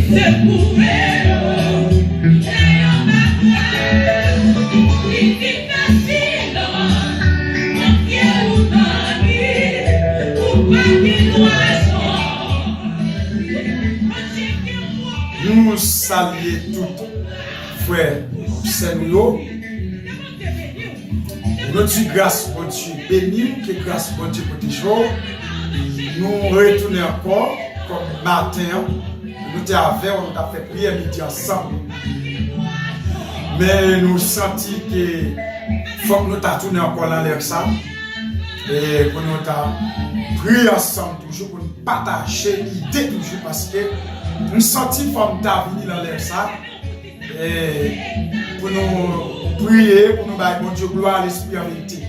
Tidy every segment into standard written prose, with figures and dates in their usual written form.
Nous saluons tous frères Seigneur. Nous disons grâce pour Dieu béni, que grâce pour Dieu pour toujours. Nous retournons encore comme matin. Nous étions avec, on a fait prière midi ensemble. Mais nous sentons que faut que nous tournions encore dans l'air ça. Et pour nous prier ensemble toujours pour nous partager l'idée toujours parce que nous sentons qu'il faut venir dans l'air ça. Et pour nous prier, pour nous donner bon Dieu gloire à l'esprit en vérité.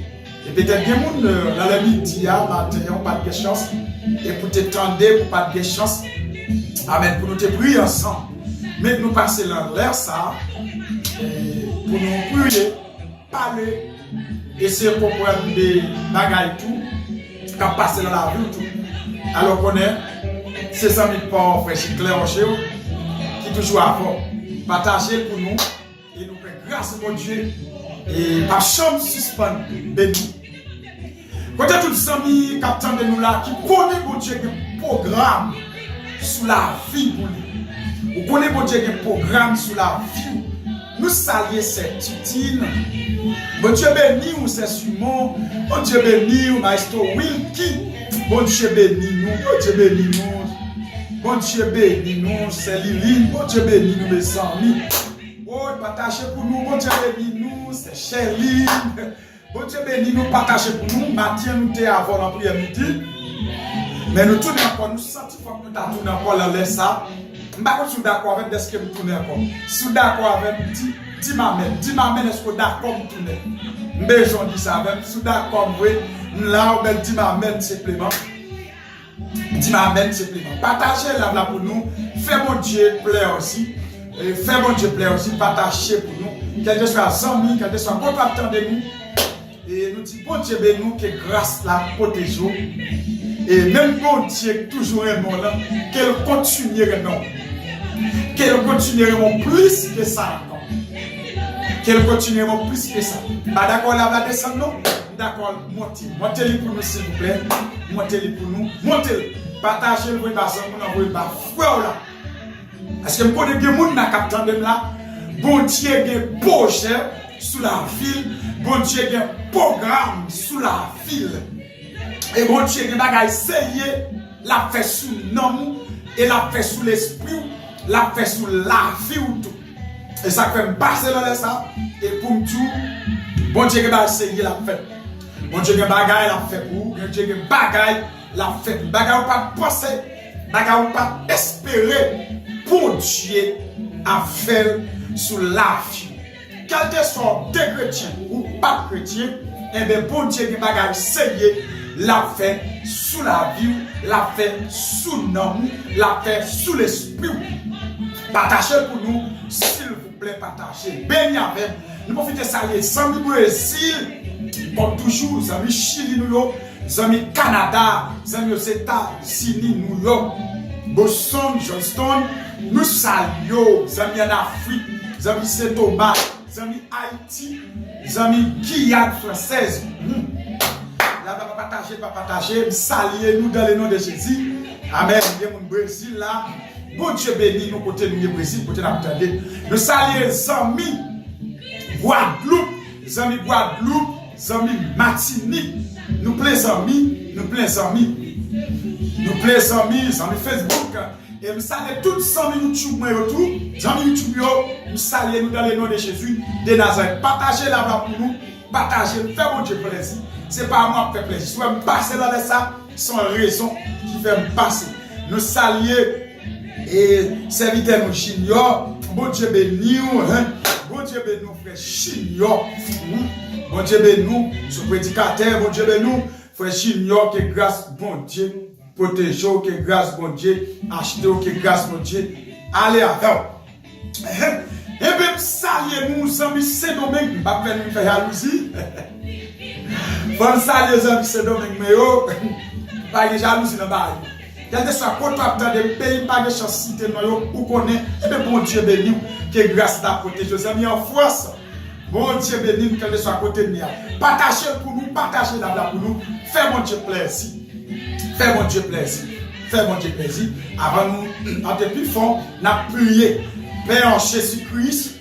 Et peut-être que les gens dans le midi, matin, n'ont pas de chance. Et pour t'étendre, pour pas de chance. Amen. Pour nous te prier ensemble. Mais nous passer dans l'air ça. Pour nous prier, parler, essayer de comprendre des bagailles tout, quand passer dans la vie tout. Alors qu'on est, c'est ça qui part frère Claire chez vous, qui toujours avant, partager pour nous, et nous faire grâce à Dieu, et par chambre suspendre, béni. Quand tous les amis qui attendent nous là, qui connaissent mon Dieu un programme sur la vie pour lui. Vous connaissez mon Dieu un programme sur la vie. Nous saluons cette tutine. Bon Dieu béni ou c'est Simon. Bon Dieu béni ou Maestro Wilkie. Bon Dieu béni nous. Bon Dieu béni nous. Bon Dieu béni nous. C'est Liline. Bon Dieu béni nous mes amis. Oh, partagez pour nous. Bon Dieu béni nous. C'est Sherline. Bon Dieu béni nous. Partagez pour nous. Matin nous t'es avant la prière midi. Mais nous tournons encore. Nous sentons que nous tournons encore dans l'air ça. Je suis d'accord avec ce que vous tournez encore. Je suis d'accord avec dis maman, est-ce que vous d'accord avec tourner? Mais je dis ça avec, je suis d'accord avec là, on dit maman simplement. Dis maman simplement. Partagez là pour nous. Fais mon Dieu plaire aussi. Fais mon Dieu plaire aussi. Partagez pour nous. Quel que soit amis, quel que soit contractant de nous. Et nous disons, bon Dieu, nous, que grâce la protège. Et même bon Dieu, toujours un bon là, qu'elle continuerait non. Qu'elle continuerait plus que ça. Qu'elle continuerait plus que ça. Pas d'accord, là, va descendre, non? D'accord, montez-le pour nous, s'il vous plaît. Montez-le pour nous. Montez-le. Partagez le bruit bassin, pour nous envoyer par frère là. Parce que je connais que les gens qui captent là, bon Dieu, il y a un projet sous la ville. Bon Dieu, il y a un programme sous la ville. Et bon Dieu, il y a un bagage essayé, la fait sous l'homme, et la fait sous l'esprit, la fait sous la vie ou tout. Et ça fait me passer dans ça. Et pour tout, bon Dieu, il y a essayé la fait. Bon Dieu, il y a un bagage la fait pour vous. Bon Dieu, il y a un bagage la fait. Bagage ou pas penser, bagage ou pas espérer pour Dieu à faire sous la vie. Quel que soit des chrétiens ou pas chrétiens, et bien bon Dieu, il y a un bagage essayé. La fait sous la vie, la fait sous l'homme, la fait sous l'esprit. Partagez pour nous, s'il vous plaît, partagez. Béni avec. Nous profitons de saluer les amis Brésil, comme toujours, les amis Chili, les amis Canada, les amis aux États-Unis, New York, Boston, Johnston. Nous saluons les amis en Afrique, les amis Saint-Thomas, les amis Haïti, les amis Guyane française. Pas partager, saluer nous dans le nom de Jésus. Amen. Bien mon Brésil là. Bon Dieu béni nous côté nous Brésil côté l'attendre. Nous saluer les amis Guadeloupe, les amis Guadeloupe, les amis Martinique. Nous plein amis, nous plein amis. Nous plein amis, les amis Facebook et nous saluer tous les amis YouTube moi autour. Les amis YouTube yo, nous saluer nous dans le nom de Jésus de Nazareth. Partagez là pour nous, partagez, faites mon Dieu plaisir. Ce n'est pas moi qui fait plaisir. Si je me passer dans ça, sans raison qui fait me passer. Nous saluer et serviteur nous Junior. Bon Dieu béni nous. Bon Dieu béni nous, frère Junior. Bon Dieu béni nous, ce prédicateur. Bon Dieu béni nous, frère Junior. Que grâce, bon Dieu, protège. Que grâce, bon Dieu, achetez. Que grâce, bon Dieu, allez avec. Et bien, saluer nous, amis Saint-Domingue. Je ne vais pas faire jalousie. Bon salut les amis, c'est Domingue, mais pas de jalousie dans le bail. quel que soit côté dans des pays, pas de chance cité, ou connaît, et bien bon Dieu béni, que grâce à côté, je sais, en France. Bon Dieu béni, quel que soit côté de nous. Partagez pour nous, partagez la pour nous. Fais mon Dieu plaisir. Fais mon Dieu plaisir. Fais mon Dieu plaisir. Avant nous, en depuis fond, nous avons prié. Père en Jésus-Christ,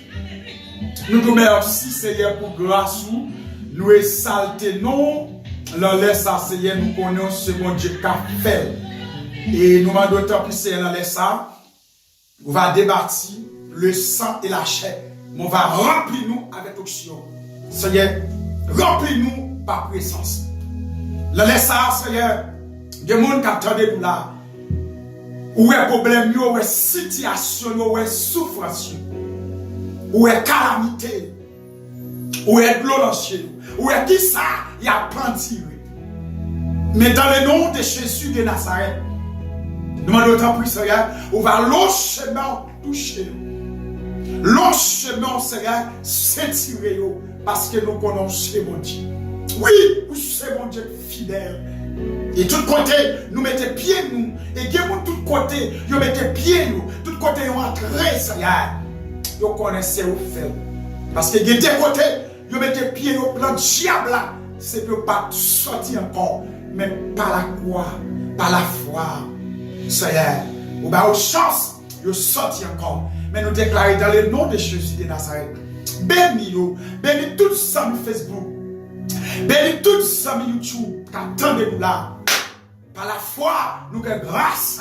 nous nous merci Seigneur pour grâce nous exalter non. L'en laisse ça, Seigneur, nous connaissons ce bon Dieu qu'a fait. Et nous demandons d'autant plus, Seigneur, l'en laisse ça. On va débattre le sang et la chair. Mais on va remplir nous avec onction. Seigneur, remplis-nous par présence. L'en laisse ça, Seigneur, des gens qui attendent nous là. Où est problème, où est situation, où est souffrance, où est calamité, où est violence, où est qui ça, il y a penti. Mais dans le nom de Jésus de Nazareth, nous demandons autant plus, Seigneur, on va long chemin toucher. Long chemin, Seigneur, s'étirer, parce que nous connaissons mon Dieu. Oui, nous sommes mon Dieu fidèle. Et tout côté, nous mettons pied nous. Et de tout côté, nous mettons pied nous. Tout côté, nous entrons, Seigneur. Nous connaissons où faire. Parce que de deux côtés, nous mettons pied au plan de diable. C'est de ne pas sortir encore. Mais par la croix, par la foi. Seigneur, nous avons chance de sortir encore. Mais nous déclarons dans le nom de Jésus de Nazareth. Bénis nous. Bénis tous sur Facebook. Bénis tous sur YouTube. Attendez-nous là. Par la foi, nous que grâce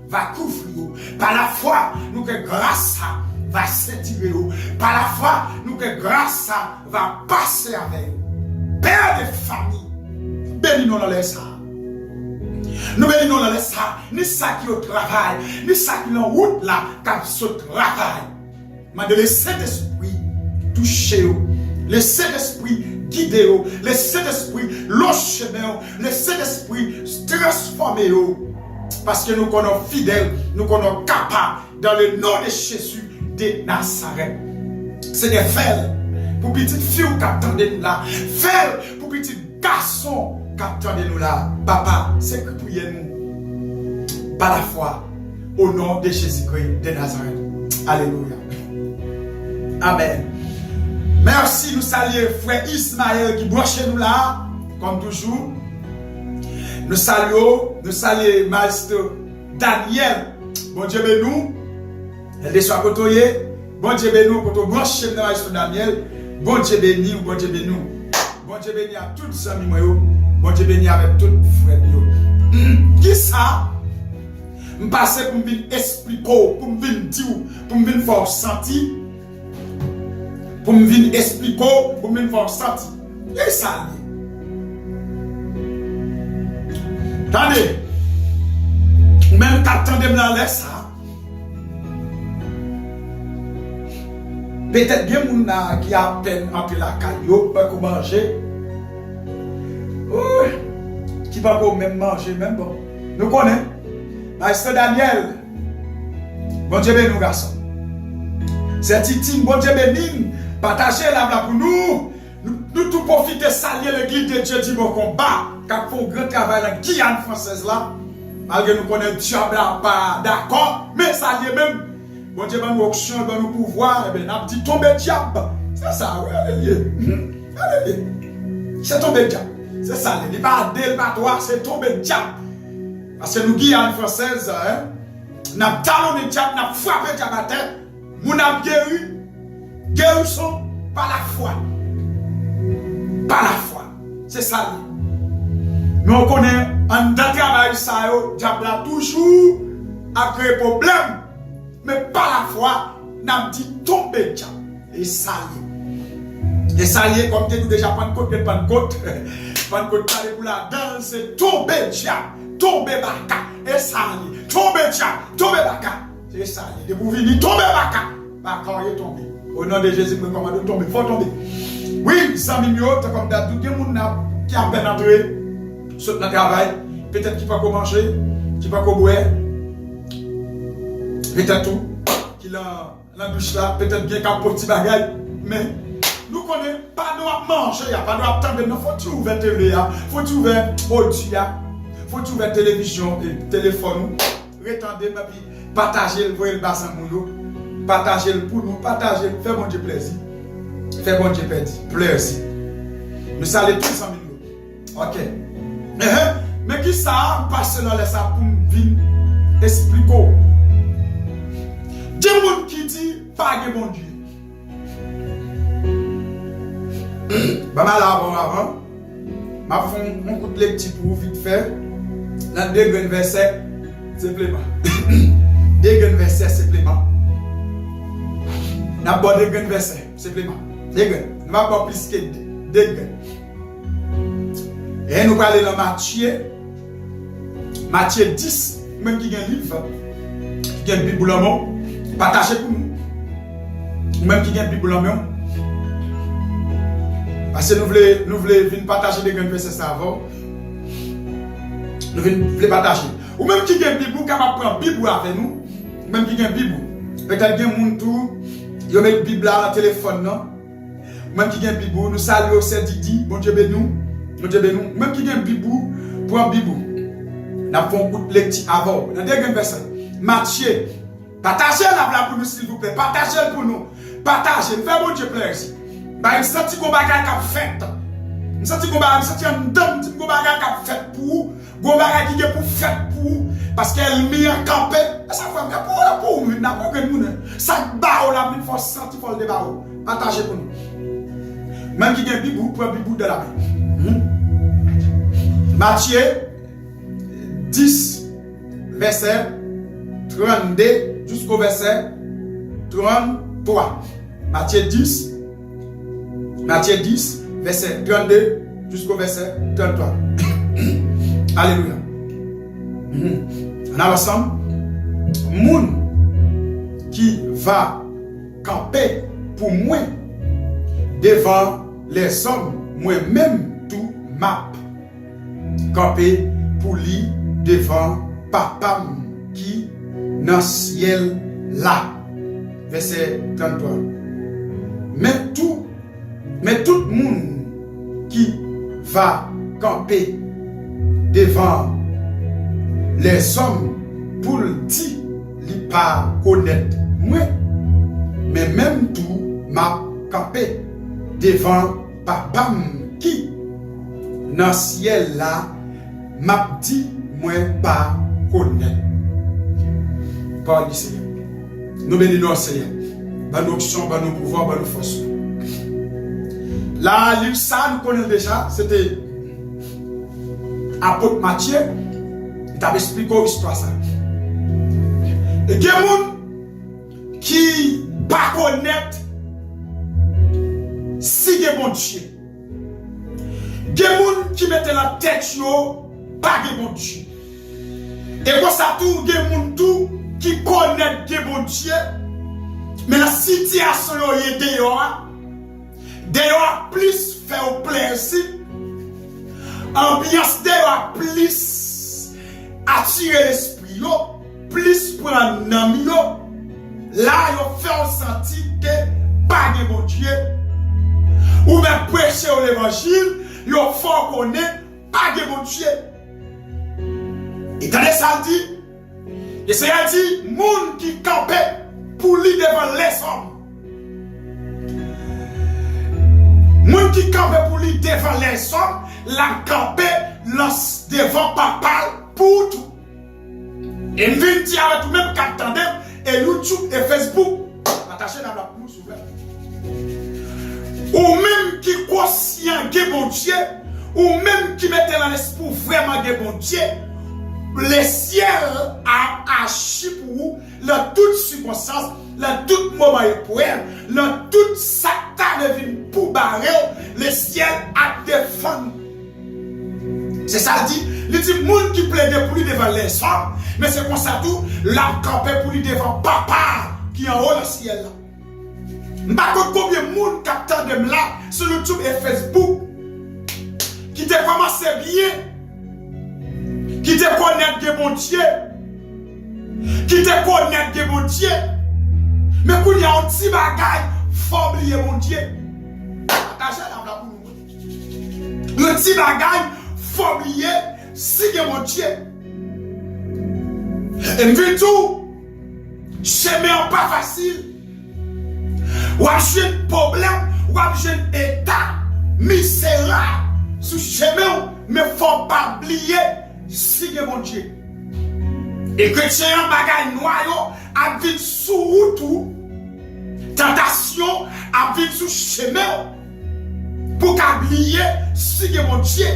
va couvrir. Par la foi, nous que grâce va s'étirer. Par la foi, nous que grâce va passer avec nous. Père de famille, bénis-nous dans les ça. Nous bénissons dans les ça. Ni ça qui est au travail, ni ça qui est en route là, car ce travail. Mais de le Saint-Esprit toucher. Le Saint-Esprit guider, le Saint-Esprit le chemin, le Saint-Esprit transformer. Parce que nous connaissons fidèles, nous connaissons capables dans le nom de Jésus de Nazareth. C'est des fers pour petites filles qui attendent nous là. Fers pour petits garçons qui attendent nous là. Papa, c'est que priez-nous par la foi au nom de Jésus-Christ de Nazareth. Alléluia. Amen. Merci, nous saluons frère Ismaël qui branche nous là, comme toujours. Nous saluons Maître Daniel. Bon Dieu bénou. Elle est soit côtoyé. Bon Dieu bénou, quand on branche nous Maître Daniel. Bon Dieu béni, bon Dieu bénou. Bon Dieu béni à tous les amis. Bon Dieu béni avec tous les frères. Qui ça? Je passe pour me expliquer, pour me dire, pour me faire sentir. Pour me venir expliquer, pour me faire sentir. Et ça, attendez, même qu'attendez-moi dans l'air ça. Peut-être bien moun qui a peine entre la caillou, pas qu'on manger. Qui va pas même manger, même bon. Nous connaissons. Maître Daniel, bon Dieu béni nous garçons. C'est Titine, bon Dieu béni. Partagez la pour nous. Nous tout profiter saluer l'église de Dieu du bon combat. Car font grand travail dans la Guyane française là. Malgré nous connaissons diable là, pas d'accord. Mais saluer même. Bon Dieu, nous option, nous pouvoir. Et bien, nous avons dit tomber diable. C'est ça, oui, allez. C'est tomber diable. C'est ça, il n'est pas d'elle, pas toi, c'est tomber diable. Parce que nous, Guyane française, nous avons talonné diable, nous avons frappé diable à terre. Nous avons guéri. Guérison par la foi. Par la foi. C'est ça. Mais on connaît, en dans travail, ça, diable a toujours a créé problème. Mais par la foi, nous avons dit tomber diable. Et ça y est. Et ça y est, comme tu as déjà Pentecôte, Pentecôte parler pour la danse, c'est tomber diable. Tomber baka. Et ça y est. Tomber diable. Tomber baka. C'est ça y est. De vous venir tomber baka. Baka est tombé. Au nom de Jésus, je commande de tomber. Il faut tomber. Oui, 100 millions, comme d'hab, tout le monde qui a peine entré sur le travail. Peut-être qu'il ne va pas manger, qu'il ne va pas boire. Peut-être tout. Qu'il a la douche là, peut-être bien qu'il a un petit bagage. Mais nous connaissons pas de manger, pas de attendre. Il faut ouvrir télé, il faut ouvrir audio, il faut trouver la télévision et le téléphone, retendez, puis partager le voyer le bassin pour nous, partager le pour nous, partager, faire bon Dieu plaisir. Faire bon Dieu plaisir. Nous saluons tous les amis. Ok. Mais qui ça passe dans les ça pour venir expliquer. Des gens qui disent pas de bon Dieu. Bah mal avant. Ma fond on coûte les petits pour vite fait. Dans deux grands versets simplement. Deux grands versets simplement. N'a pas deux grands versets simplement. Deux grands. Ne va pas plus que deux grands. Et nous parlons dans Matthieu 10, même qui a un livre, qui a une Bible en main, partagez pour nous. Même qui a une Bible en main. Parce que nous voulons venir partager des grands versets avant. Nous voulons partager. Ou même qui a une Bible, qui va prendre Bible avec nous. Même qui a une Bible. Peut-être qu'il y a un monde tout, il y a une Bible là, le téléphone. Même qui a une Bible, nous saluons c'est Didi, bon Dieu béni nous. Même qui a un bibou, pour un bibou. Nous avons un coup de lecture avant. Dans deux versets. Matthieu. Partagez-la pour nous, s'il vous plaît. Partagez-le pour nous. Partagez. Nous faisons bon Dieu plaisir. Nous sentons qu'on va faire fait. Nous sentons qu'on va faire fait pour. Qu'on va faire pour fait pour. Parce qu'elle met un campé. Ça va pour nous. Ça va la il faut sentir pour le débat. Partagez pour nous. Même qui a un bibou, pour un bibou de la main. Matthieu 10, verset 32 jusqu'au verset 33. Matthieu 10, verset 32 jusqu'au verset 33. Alléluia. On a ensemble. Moun qui va camper pour moi devant les hommes, moi-même tout map. Camper pour lui devant papa qui dans le ciel là. Verset 33. Mais tout le monde qui va camper devant les hommes pour le dire, il pas connaître moi. Mais même tout m'a campé devant papa qui dans le ciel là m'a dit moi pas connaître. Par le Seigneur. Nous bénissons le Seigneur. Par nos actions, par nos pouvoirs, par nos forces. Là, livre ça, nous connaissons déjà, c'était apôtre Matthieu. Il t'a expliqué l'histoire ça. Et il y a des gens qui ne connaissent pas si il y a bon Dieu. Il y a des gens qui mettent la tête, pas de bon Dieu. Et pour ça, il y a des gens qui connaissent de bon Dieu. Mais la situation est dehors. Dehors plus faire plaisir. Ambiance dehors plus attirer l'esprit. Plus prendre l'âme. Là, il fait sentir que pas de bon Dieu. Ou même prêcher l'évangile, il faut connaître pas de bon Dieu. Et quand ça dit, et c'est dit, monde qui campait pour lui devant les hommes. Monde qui campait pour lui devant les hommes, la campé devant papa pour tout. Et il vient dire avec tout même qu'attendez, et YouTube et Facebook, attachez dans la pousse ouverte. Ou même qui conscient de bon Dieu, ou même qui mettait dans l'esprit vraiment de bon Dieu, le ciel a agi pour vous, dans toutes circonstances, dans tout moment et pour elle, dans toute Satan devine pour barrer, le ciel a défendu. C'est ça dit, il dit, monde qui plaide pour lui devant les hommes, mais c'est comme ça tout, la campé pour lui devant papa qui est en haut dans le ciel là. Je ne sais pas combien de monde capteur de là sur YouTube et Facebook qui te commencé bien. Qui te connaît de bon Dieu, qui te connaît de bon Dieu, mais quand il y a un petit bagage, il faut oublier mon Dieu. Attachez la blague pour nous. Le petit bagage, il faut oublier, sigue mon Dieu. Et me tout, chemin pas facile. Ou j'ai un problème, ou j'ai un état misérable sous chemin, mais faut pas oublier, sigue mon Dieu. Et chrétien bagay noyo a vite sous tout, tentation a vite sous chemin, pour oublier, sigue mon Dieu.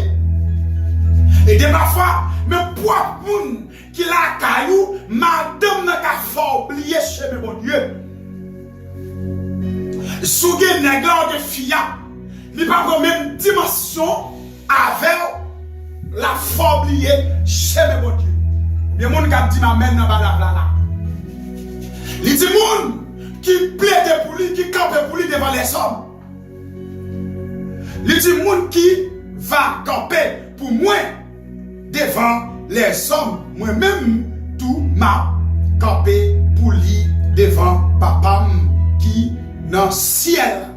Et de ma foi, même pour moun qui la caillou, madame n'a qu'à faire oublier chemin mon Dieu. Souge nègre de fia, il pas la même dimension avec la foblier chez mon Dieu. Bien moun qui dit m'amène dans la là. Il dit moun qui plaide pour lui, qui campe pour lui devant les hommes. Il dit moun qui va camper pour moi devant les hommes. Moi-même tout m'a campé pour lui devant papa qui dans le ciel,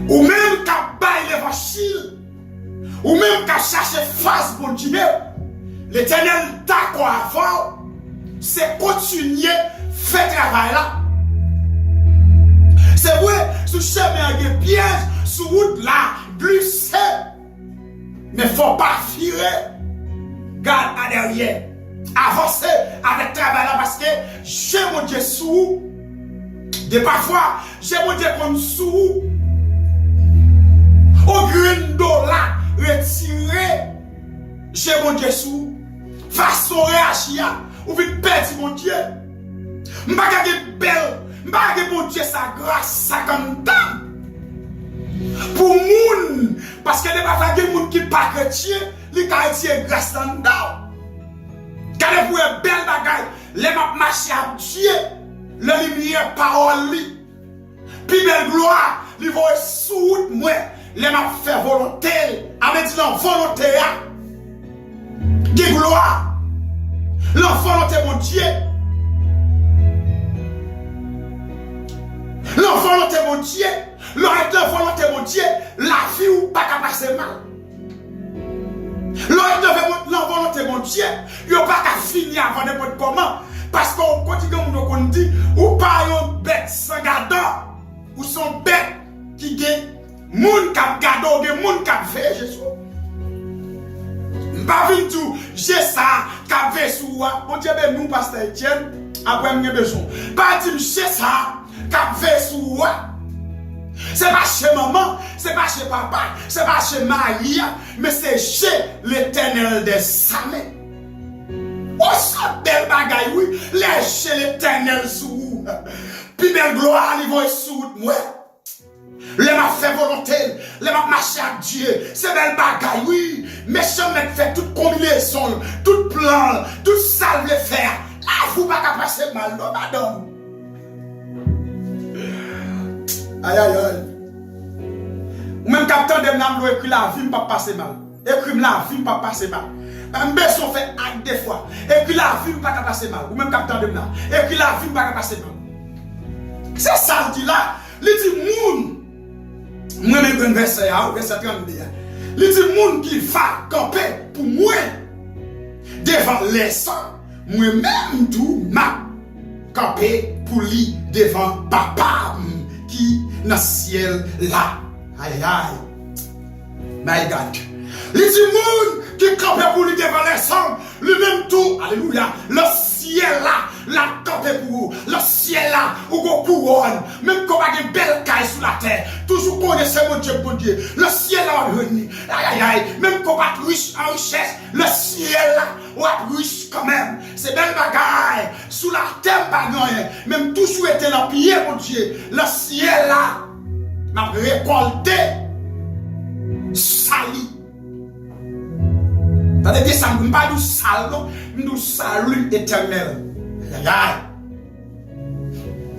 ou même qu'à bailler l'évangile, ou même qu'à chercher face pour Dieu, l'Éternel d'accord avant, c'est continuer faire travail là. C'est vrai, sous chemin il y a des pièges, sous route là, glisser, mais faut pas filer, garde à derrière, avancer avec travail là parce que j'ai mon Dieu sous. De parfois, j'ai mon Dieu comme sous au grain dollar retiré, j'ai mon Dieu sous façon réagir ou vite perdre mon Dieu. M'bagage belle, m'bagage mon Dieu sa grâce, sa comme temps. Pour moun, parce que de parfois il y a des gens qui ne sont pas chrétiens, ils ont grâce dans le dos. Quand vous avez belle bagaille, les m'a marché à Dieu. La lumière parole li. Puis belle gloire, li va sous moi. Les m'a fait volonté. Avec dit volonté a. Di gloire. La volonté mon Dieu. La volonté mon Dieu. La volonté mon Dieu. La vie ou pas qu'à passer mal. La volonté mon Dieu. Yo pas qu'à finir avant n'importe comment. Parce qu'on continue à dit, ou pas une bête sans gardant, ou son bête qui gagne, moun kap gardant, ou moun kap fait Jésus. M'pas vin tout, j'ai ça, kap fait sous moi. Mon Dieu, ben nous, pasteur Etienne, après m'y besoin. Pas dire j'ai ça, kap fait sous moi. C'est pas chez maman, c'est pas chez papa, c'est pas chez Maria, mais c'est chez l'Éternel des armées. Oh, ça belle bagaille, oui, laisse l'Éternel sous. Puis belle gloire, il va sous moi. Les m'a fait volonté, les m'a marché à Dieu. C'est belle bagaille, oui. Méchant m'a fait toute combinaison, tout plan, tout salve le faire. Là, vous pas qu'à passer mal, non, madame. Aïe, aïe, aïe. Ou même capitaine de m'nam écrit la vie, pas passer mal. Écrit la vie, pas passer mal. Un besoin fait acte des fois. Et puis la vie pas passer mal. Ou même capitaine de là. Et puis la vie pas passer mal. C'est ça le dit là. Il dit moun. Moi-même un verset 32. Il dit moun qui va camper pour moi. Devant les sangs. Moi-même tout m'a campé pour lui devant papa qui dans le ciel là. Aïe aïe. My God. Il dit moun qui campait pour lui devant les sangs, lui-même tout, alléluia, le ciel là, la campé pour vous, le ciel là, où vous couronne, même qu'on a une belle caille sous la terre, toujours connaissez mon Dieu, le ciel là, aïe aïe aïe, même qu'on va riche en richesse, le ciel là, on va riche quand même, c'est belle bagaille, sous la terre, pas rien, même tout souhaité dans le pied, mon Dieu, le ciel là, m'a récolté, sali. T'as dit ça, je ne pas du salut éternel. Aïe aïe.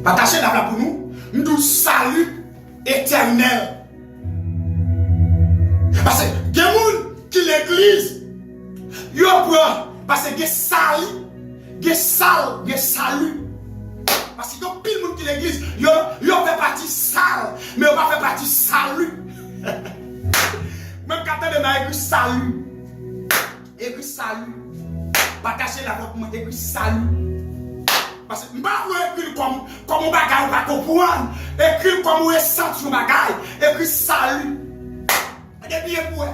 Partagez la pour nous, du salut éternel. Parce que il y a des gens qui l'église, ils prennent, parce que il y a salut. Parce que il y a pile de gens qui l'église, ils fait partie sale, mais ils ne fait partie salut. Même quand on a écrit salut. écrit salut. Partagez la votre monde, écrit salut. Parce que je ne peux pas écrire comme un bagage, pas comprendre. Écrire comme un sens, un bagage. Écrire salut. C'est bien pour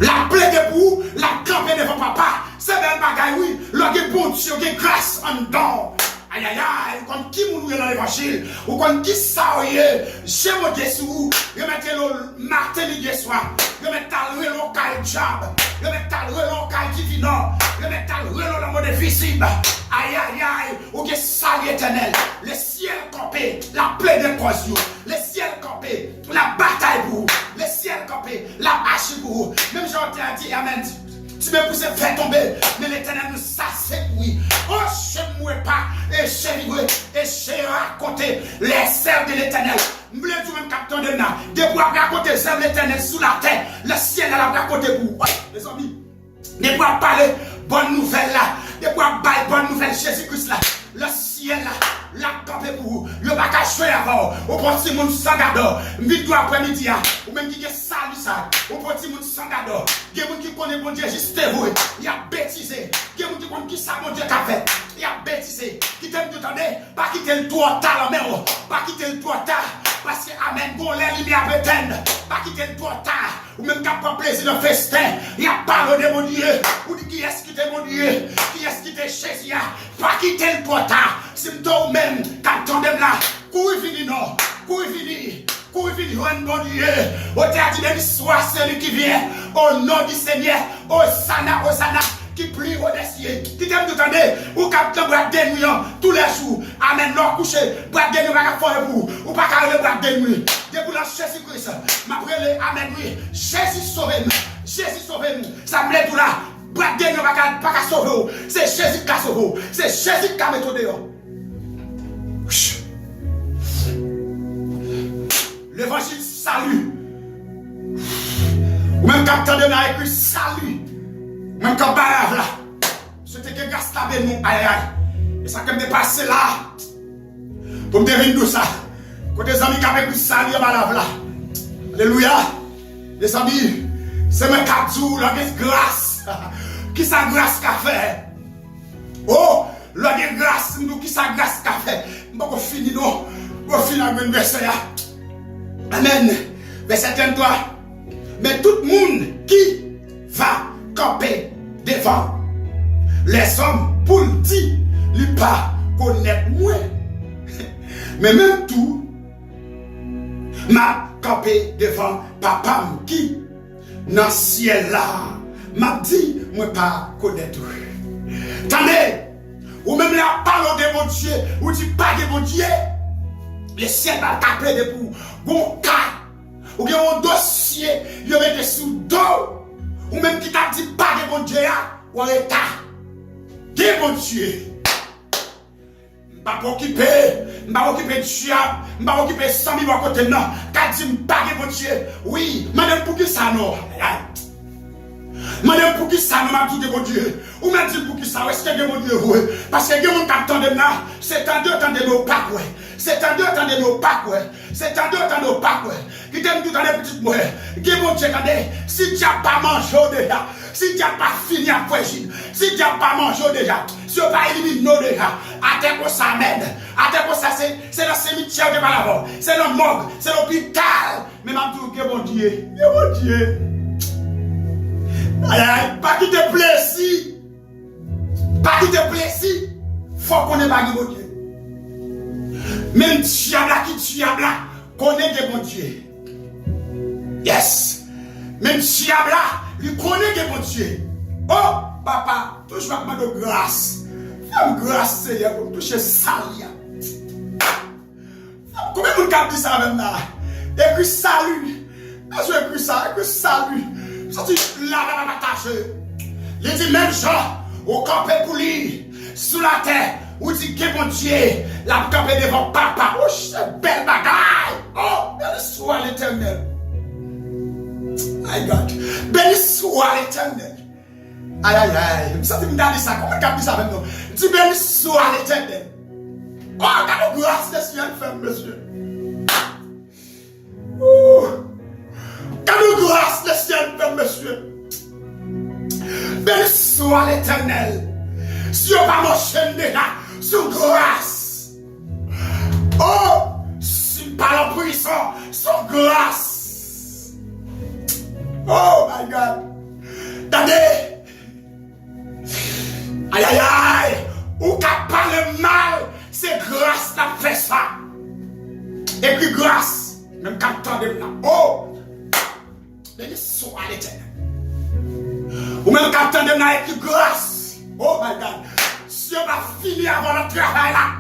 la plaie de vous, la camper devant papa. C'est bien bagage, oui. Le bon Dieu, il y a grâce en dedans. Aïe aïe aïe, comme qui nous dans l'évangile, ou comme qui ça j'ai mon Dieu sous, je mets le matin de soir, je mets le local job, je mets le local divin, je mets le monde visible. Aïe aïe aïe, ou que salut éternel, le ciel campé, la plaie de cause, le ciel campé, la bataille pour, le ciel campé, la hache pour, même j'entends dire amen. Tu me pousses faire tomber, mais l'éternel nous sasse oui. Oh, je ne pas, et je raconter les serres de l'éternel. Je voulais dire même capteur de n'a, de pouvoir raconter les serres de l'éternel sous la terre, le ciel à la raconter pour. Les amis, de pouvoir parler bonne nouvelle là, de pouvoir parler bonne nouvelle Jésus-Christ là, le ciel là. La campé pour vous, le pas qu'à jouer avant, au petit monde sans gado, vite après-midi, ou même qui est salut ça, au petit monde sans gado, il y a des gens qui connaissent mon Dieu juste vous, il a bêtisé, il y a des gens qui connaissent qui ça mon Dieu qu'a fait, il a bêtisé, qui t'aime tout attendre, pas quitter le toit tard, pas quitter le toit tard, parce que amen, bon, les lumières m'éteignent, pas quitter le toit tard, ou même qu'à pas plaisir de festin, il a parlé de mon Dieu, ou dit qui est-ce qui t'est mon Dieu, qui est-ce qui t'est Jésus, pas quitter le toit tard, c'est toi même, quand on est là, cours fini non, cours fini, un bon Dieu, au théâtre de l'histoire, celui qui vient, au nom du Seigneur, Hosanna, qui plie au dessus, qui t'aime tout année, ou capte bras de nuit, tous les jours, amen, non couché, bras de nuit, pas faire vous, ou pas carrer bras de nuit, depuis la Jésus-Christ, m'a brûlé, amen, oui, Jésus sauve-nous, ça me l'est tout là, bras de nuit, pas qu'à sauver, c'est Jésus qui a sauvé, c'est Jésus qui a mis tout dehors. L'évangile salut. Ou même quand on a écrit salut. Même quand on parle là. C'était que grâce à nous. Aïe aïe. Et ça comme dépassé là. Pour me deviner tout ça. Quand des amis qui ont écrit salut à ma là. Alléluia. Les amis. C'est mes captures. La grâce. Qui sa grâce qu'a fait. Oh. La grâce. Qui sa grâce qu'a fait. Je ne vais pas finir non. Je vais finir avec une verset. Amen. Verset 33. Mais tout le monde qui va camper devant les hommes pour le dire, lui pas connaître moi. Mais même tout, m'a campé devant papa qui, dans le ciel là, m'a dit, moi pas connaître. Attendez, ou même la parole de mon Dieu, ou dit pas de mon Dieu. Le ciel va taper de pour bon cas, ou bien un dossier, il met des sous dos, ou même qui t'a dit pas de bon Dieu, ou en état, de bon Dieu. Je ne vais pas m'occuper, je ne vais pas m'occuper de diable, je ne vais pas m'occuper de 100 000 à côté, non, qu'a dit pas de bon Dieu, oui, madame pour qui ça non? Madame pour qui ça m'a dit de mon Dieu. Ou m'a dit pour qui ça est-ce que mon Dieu oui. Parce que mon capitaine de là, c'est en deux temps de nos pas quoi. C'est en deux temps de nos pas quoi. C'est en deux temps de nos pas quoi. Qui t'aime tout dans les petites moi. Qui mon Dieu regardez, si tu n'as pas mangé déjà, si tu n'as pas fini à frégir, si tu n'as pas mangé déjà, si tu n'as pas éliminé déjà, à tes quoi ça m'aide. À tes quoi ça c'est le cimetière de Malavon, c'est le morgue, c'est l'hôpital. Mais m'a dit que mon Dieu, mon Dieu. Aïe aïe, pas qui te plaisir. Pas qui te plaisir. Faut qu'on ait pas de mon Dieu. Même diable qui diable connaît de mon Dieu. Yes. Même diable lui connaît de mon Dieu. Oh, papa, toujours avec de grâce. Fais-moi grâce, Seigneur, pour toucher salut. Combien de monde dit ça même là? Écris salut. Est-ce que écris ça? Écris salut. Ça dit là, il dit même gens, au campé pour lui, sous la terre, où dit que mon Dieu, la campé devant papa. Oh, c'est belle bagaille. Oh, béni soit l'Éternel. My God. Béni soit l'Éternel. Aïe, aïe, aïe. Ça dit, me dit ça. Comment tu dis ça avec nous? Dis béni soit l'Éternel. Oh, quand nous grâce de Dieu, femme, monsieur. Quand nous grâce de ciel, monsieur. soit l'Éternel. Si on va marcher déjà, sous grâce. Oh, si par la puissance, sous grâce. Oh my God. Attendez. Aïe aïe aïe. Ou qu'à parler mal, c'est grâce qui a fait ça. Et puis grâce, même quand t'entendez là. Oh, mais soit à l'Éternel. Ou même quand t'entendez là, et puis grâce. Oh my God. Si on va finir avant notre travail là,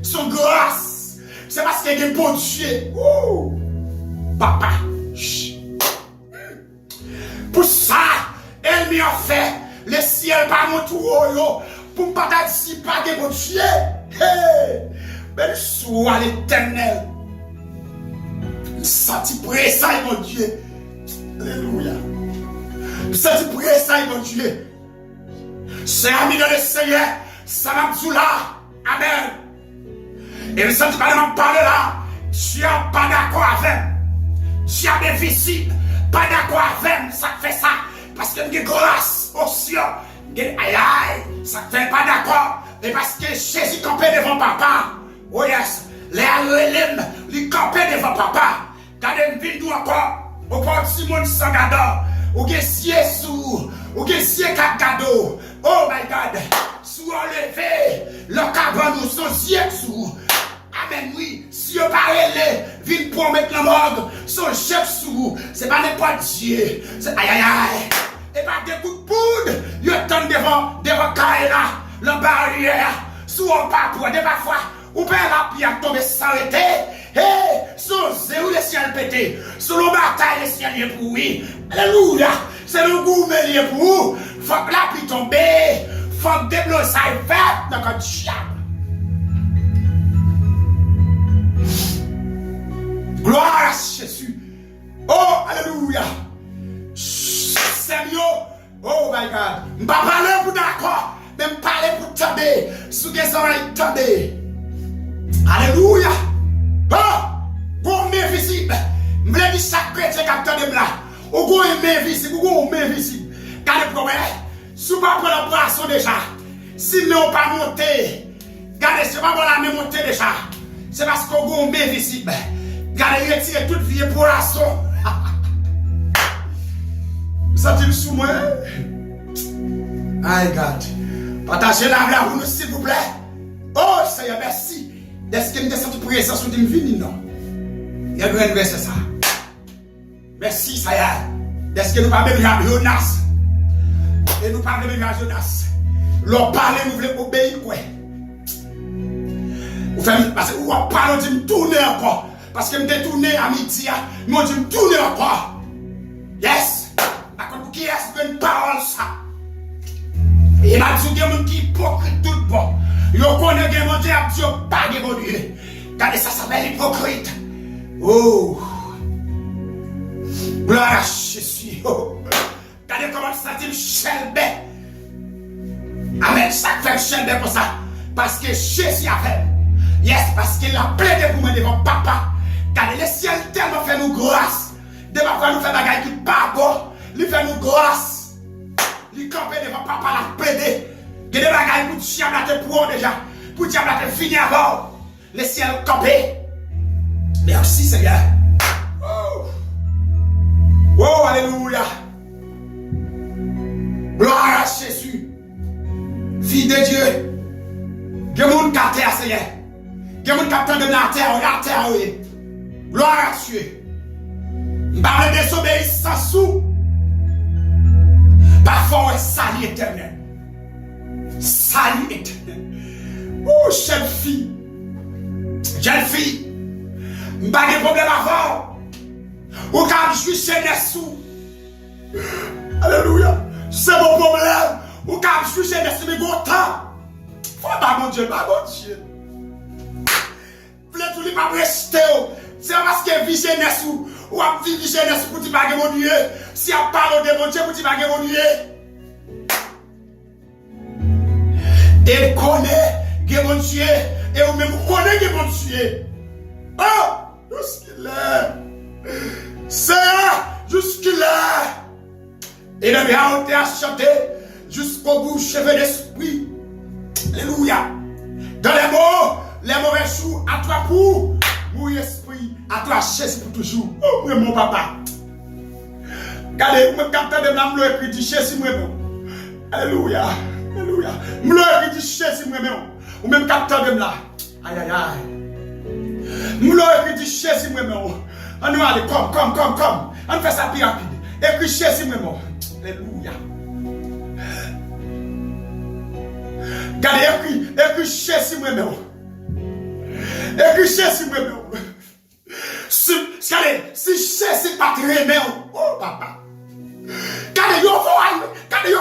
son grâce, c'est parce qu'il y a un bon Dieu. Oh, papa. Pour ça, elle m'y a fait le ciel par mon tour pour me participer à mon Dieu. Hey, mais soit l'Éternel. Senti pressant, mon Dieu. Alléluia. Senti pressant, mon Dieu. C'est ami dans le Seigneur. Ça m'a dit là. Amen. Et le senti pas de m'en parler là. Tu n'es pas d'accord avec. Tu as des visites. Pas d'accord avec. Ça fait ça. Parce que j'ai grâce au ciel. Aïe aïe. Ça fait pas d'accord. Et parce que Jésus campait devant papa. Oh yes. Les alléluia. Il campait devant papa. Gardez une ville encore. Au port Simon Sangado. Ou que sié sous. Ou que sié cadeau. Oh my God. Sous enlevé. Le cabane ou son sié sous. Amen, oui. Si on parle les ville pour mettre la morgue. Son chef sous. C'est pas n'importe Dieu. C'est aïe aïe aïe. Et pas des coups de poudre. Il attend devant Kaila. La barrière. Sous un pape. Des parfois. Ou bien la pierre tombe s'arrêter. Hey, sous zéro le ciel pété. Sous le bataille le ciel est pour oui. Alléluia. C'est le goût mais pour vous. Faut que la pluie tombe. Faut que des blocs ça fait dans le diable. Gloire à Jésus. Oh, alléluia. Seigneur. Oh my God. Je ne vais pas parler pour d'accord. Mais je parler pour tomber. Sous les oreilles tomber. Alléluia. Oh, bon invisible. Je veux dire chaque chrétien qui a entendu là. Ou bon invisible, ou bon invisible. Car le problème, si vous ne prenez pas le poisson déjà, si vous n'avez pas monté, regardez, si vous ne pouvez pas monter déjà, c'est parce que vous êtes invisible. Regardez, retirez toute vie pour la son. Vous sentez sous moi? My God. Partagez la vie pour nous, s'il vous plaît. Oh, Seigneur, merci. Est-ce que nous avons senti présence sur une vie? Non. Il y a un verset ça. Merci, Seigneur. Est-ce que nous parlons de Jonas? Et nous parlons de Jonas. L'on parle, nous voulons obéir, quoi. Parce que nous parlons de me tourner encore. Parce que nous avons tourné à midi, nous avons tourné encore. Yes. D'accord, qui est-ce une parole ça? Et il m'a dit qu'il y a des gens qui sont hypocrites tout bon. Ils connaissent que mon Dieu a dit pas de mon Dieu. Regardez, ça s'appelle hypocrite. Oh. Gloire à Jésus. Oh. Regardez comment ça dit Shelbe. Amen. Ça fait Shelbe pour ça. Parce que Jésus a fait. Yes, parce qu'il a plaidé pour moi devant papa. Regardez, le ciel tellement fait nous grâce. De ma foi, nous fait bagaille qui pas bon. Il fait nous grâce. Il campé devant papa, la plaidé. Il y a des bagailles pour diable la pour déjà. Pour diable la finir avant. Le ciel campé. Merci Seigneur. Oh, oh alléluia. Gloire à Jésus. Fille de Dieu. Il y a des gens qui ont terre, Seigneur. Il y a des gens qui ont la terre, oui. Gloire à Dieu. Je parle de désobéissance sous. Parfois, salut éternel. Salut éternel. Oh, jeune fille. Jeune fille. Pas de problème avant. Ou quand je suis chez Nessou. Alléluia. C'est mon problème. Ou quand je suis chez Nessou, mais bon temps. Faut pas mon Dieu, pas mon Dieu. Vous voulez tout les pas rester. C'est parce que vie chez Nessou. Ou à vivre chez Nessou pour dire pas mon Dieu. Si on parle de mon Dieu pour dire pas mon Dieu. Et connaît que mon Dieu. Et vous même connaissez que mon Dieu. Oh, jusque-là. Seigneur, jusque-là. Et le bien on t'a chanté. jusqu'au bout, cheveux d'esprit. Alléluia. Dans les mauvais choux, à toi pour mon esprit, à toi chaise pour toujours. Oh, oui, mon papa. Regardez, vous me captez de la mleur qui dit chaise, moi, alléluia. Alléluia. Mleur qui dit chaise, moi, ou même capteur de là. Aïe, aïe, aïe. Mleur qui dit chaise, moi, on nous allez, comme. On fait ça plus rapide. Écris chaise, moi, alléluia. Regardez, écris chaise, moi, écris chaise, moi, si chaise, pas très bien, oh, papa. Quand yo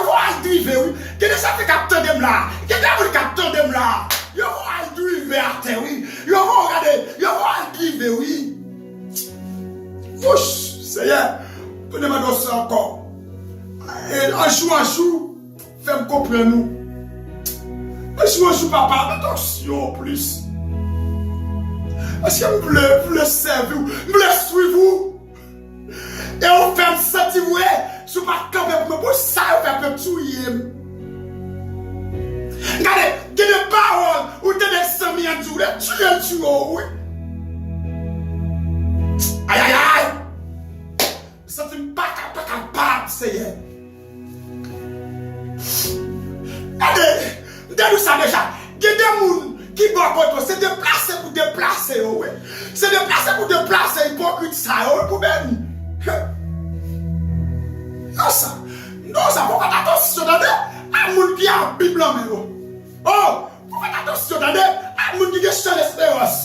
voit driver, oui. Quand ça fait capteur de là, quand vous capteur de là, yo voit driver à terre, oui. Yo voit driver, oui. Fouch, Seigneur, prenez-moi dans ça encore. Un jour, fais-moi comprendre nous. Un jour, papa, attention plus. Parce que je voulais servir, je voulais suivre. Et on fait me sentir, ouais, je ne suis pas capable de me poser ça, on fait tout. Regardez, il y a des paroles où tu as des amis tu es, oui. Aïe, aïe, aïe. Je ne suis pas capable, Seigneur. Regardez, nous ça déjà. Il y a des gens qui vont c'est déplacer pour déplacer, oui. C'est déplacer pour déplacer, hypocrite ça, pour bénir. Non, ça faut faire attention, à mon qui a la Bible en main. Oh, faut faire attention, à mon qui a changé l'espérance.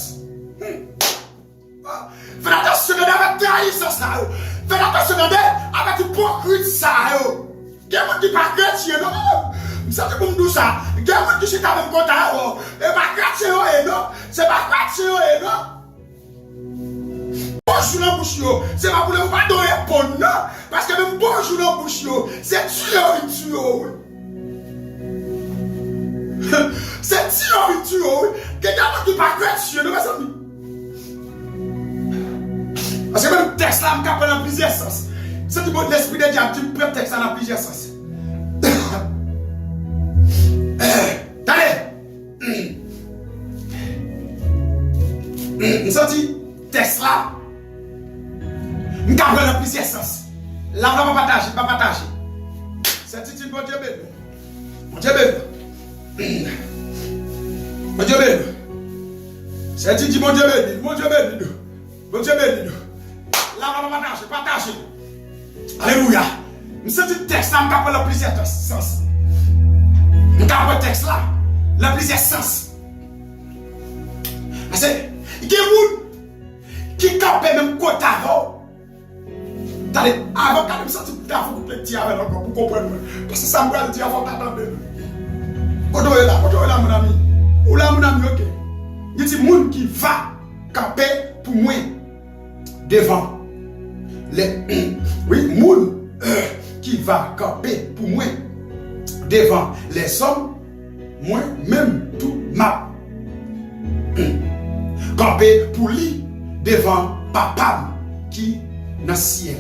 Faites attention, avec trahissance, faites attention, avec hypocrite, ça. Il y a des gens qui ne sont pas chrétiens, non? Ça, c'est comme tout ça. Il y a des gens qui sont quand même contents, et pas chrétiens, non? C'est pas chrétien, non? Bonjour dans la bouche, c'est pas pour ne pas donner répondre, non? Parce que même bonjour dans la bouche, c'est tuer. C'est tuer. Quelqu'un qui n'est pas chrétien, non, mes amis? Parce que même texte là, je me dans plusieurs sens. C'est du bon l'esprit de diable, tu me prends texte dans plusieurs sens. Attendez! Vous sentez texte là? Je me prends dans plusieurs sens. Là, on va pas partager. C'est une bon Dieu béni. Mon Dieu béni. Mon Dieu béni. C'est une bon Dieu béni. Mon Dieu béni. Mon Dieu béni. Là, on va partager. Alléluia. Je sens un texte là, je me prends dans plusieurs sens. Je me prends texte là, dans plusieurs sens. Parce que, il y a des gens qui campent même côté avant. Avant, quand je me sens que je vous petit avec encore pour comprendre. Parce que ça me va dire avant d'attendre. Quand on est là, mon ami. Ou là, mon ami, ok. Il y a des gens qui vont camper pour moi devant les. Oui, gens qui vont camper pour moi devant les hommes, moi-même tout ma. Camper pour lui devant papa qui dans le ciel.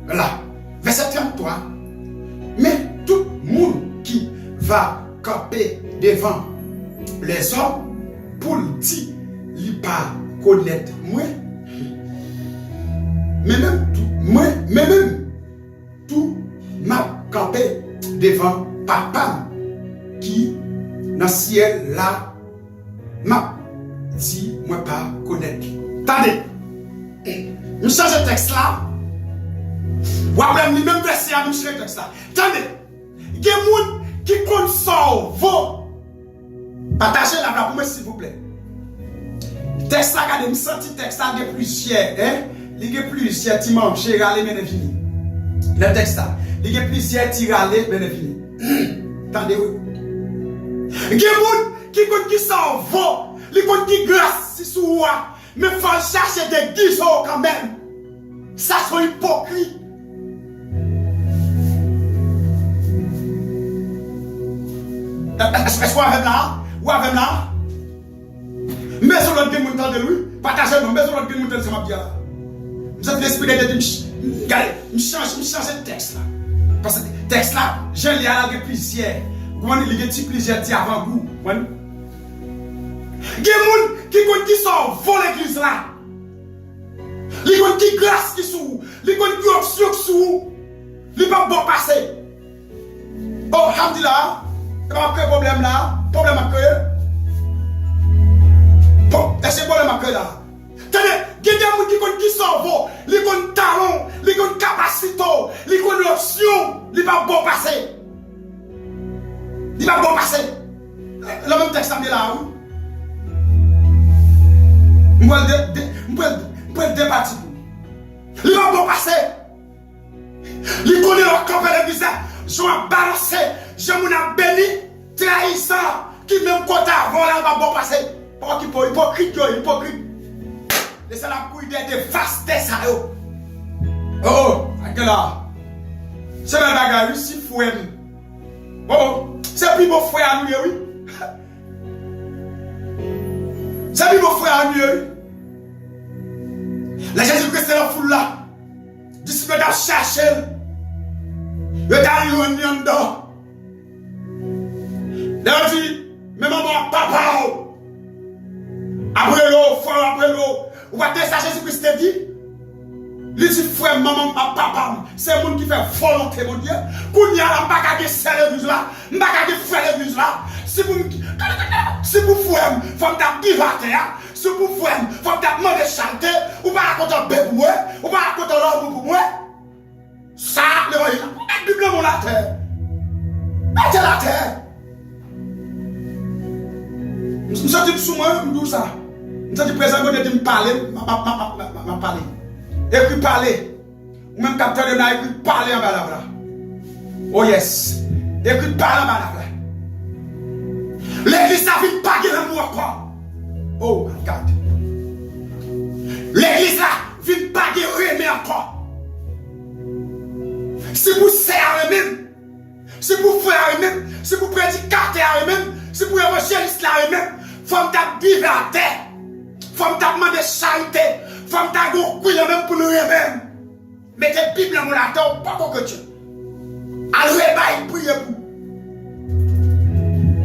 Là, verset 33. Mais tout le monde qui va camper devant les hommes pour le dire, il ne pas connaître moi. Mais même tout m'a campé devant papa qui dans le ciel là m'a dit moi pas connaître. Attendez, je change le texte là. Ou après, même verset à nous change le texte là. Attendez, il y a des gens qui consomment vos. Partagez la pour moi s'il vous plaît. Le texte là, regardez, je sens le texte là, il y a plusieurs. Il y a plusieurs dimanches, j'ai râlé, mais fini. Le texte là, il y a plusieurs tiralés, mais fini. Attendez, oui. Il y a des gens qui s'en vont, les gens qui grâce sur moi, mais il faut chercher des guisos quand même. Ça, c'est hypocrite. Est-ce que vous avez là? Ou avec là? Mais sur l'autre qui monte de lui, partagez-nous, mais sur l'autre qui monte de ça, ma bien là. Vous avez l'esprit de Dieu. Regardez, je change le texte là. Parce que le texte là, je l'ai à la plusieurs. comment il y a plusieurs dit avant vous. Il y a des gens qui sont volés l'église là. Les gens qui grâce qui sont, les gens qui option qui sont, les pas bon passer. Oh, alhamdulillah, il y a un problème là, problème à cœur. Bon, est-ce que problème à cœur là? Tenez, il y a des gens qui sont bons, les gens talent, les gens capacité, les gens option, les pas bon passer. Il va bon passer. Le même texte est là, oui. Je vais débattre. Il va bon passer. Il connaît leur camp de l'église. Je vais balancer. Je vais béni. Trahissant. Qui même côté avant là va bon passer. Pas qui peut hypocrite. Laissez la couille de vaste ça. Oh, à quel là? C'est la bagarre ici, fouet. Oh, c'est plus beau frère à lui, oui. C'est plus beau frère à lui, oui. La Jésus-Christ est dans la foule là. Disciples d'ont cherché. Le dernier réunion dedans. Là, on dit, mais maman, papa, après l'eau, frère, après l'eau. Vous voyez ça, Jésus-Christ te dit? Il dit, frère, maman, papa, c'est le monde qui fait volonté, mon Dieu. Quand il y a la bagarre de l'église là, la bagarre de faire l'église là, si vous frère, il faut que tu divater, si vous frère, il faut que tu demander chanter, ou pas raconter un bébé pour moi, ou pas raconter l'homme pour moi. Ça, le roi, il Bible mon la terre. Mettez la terre. Je me sens sous moi, je me dis ça. Je me sens présent, je me parler, je parler. Écrit parler. Ou même capteur de n'a écrit parler en bas là. Oh yes. Écrit parler en bas là. L'église a vite pas de l'amour encore. Oh my God. L'église a vite pas de aimer encore. Si vous servez même, si vous frères même, si vous prédicateurs même, si vous évangélistes même, faut me dire la terre. Faut me demander charité. Faut me dire même pour nous même. Mettez la Bible dans mon latin, pas pour que Dieu. Alors, il prie pour.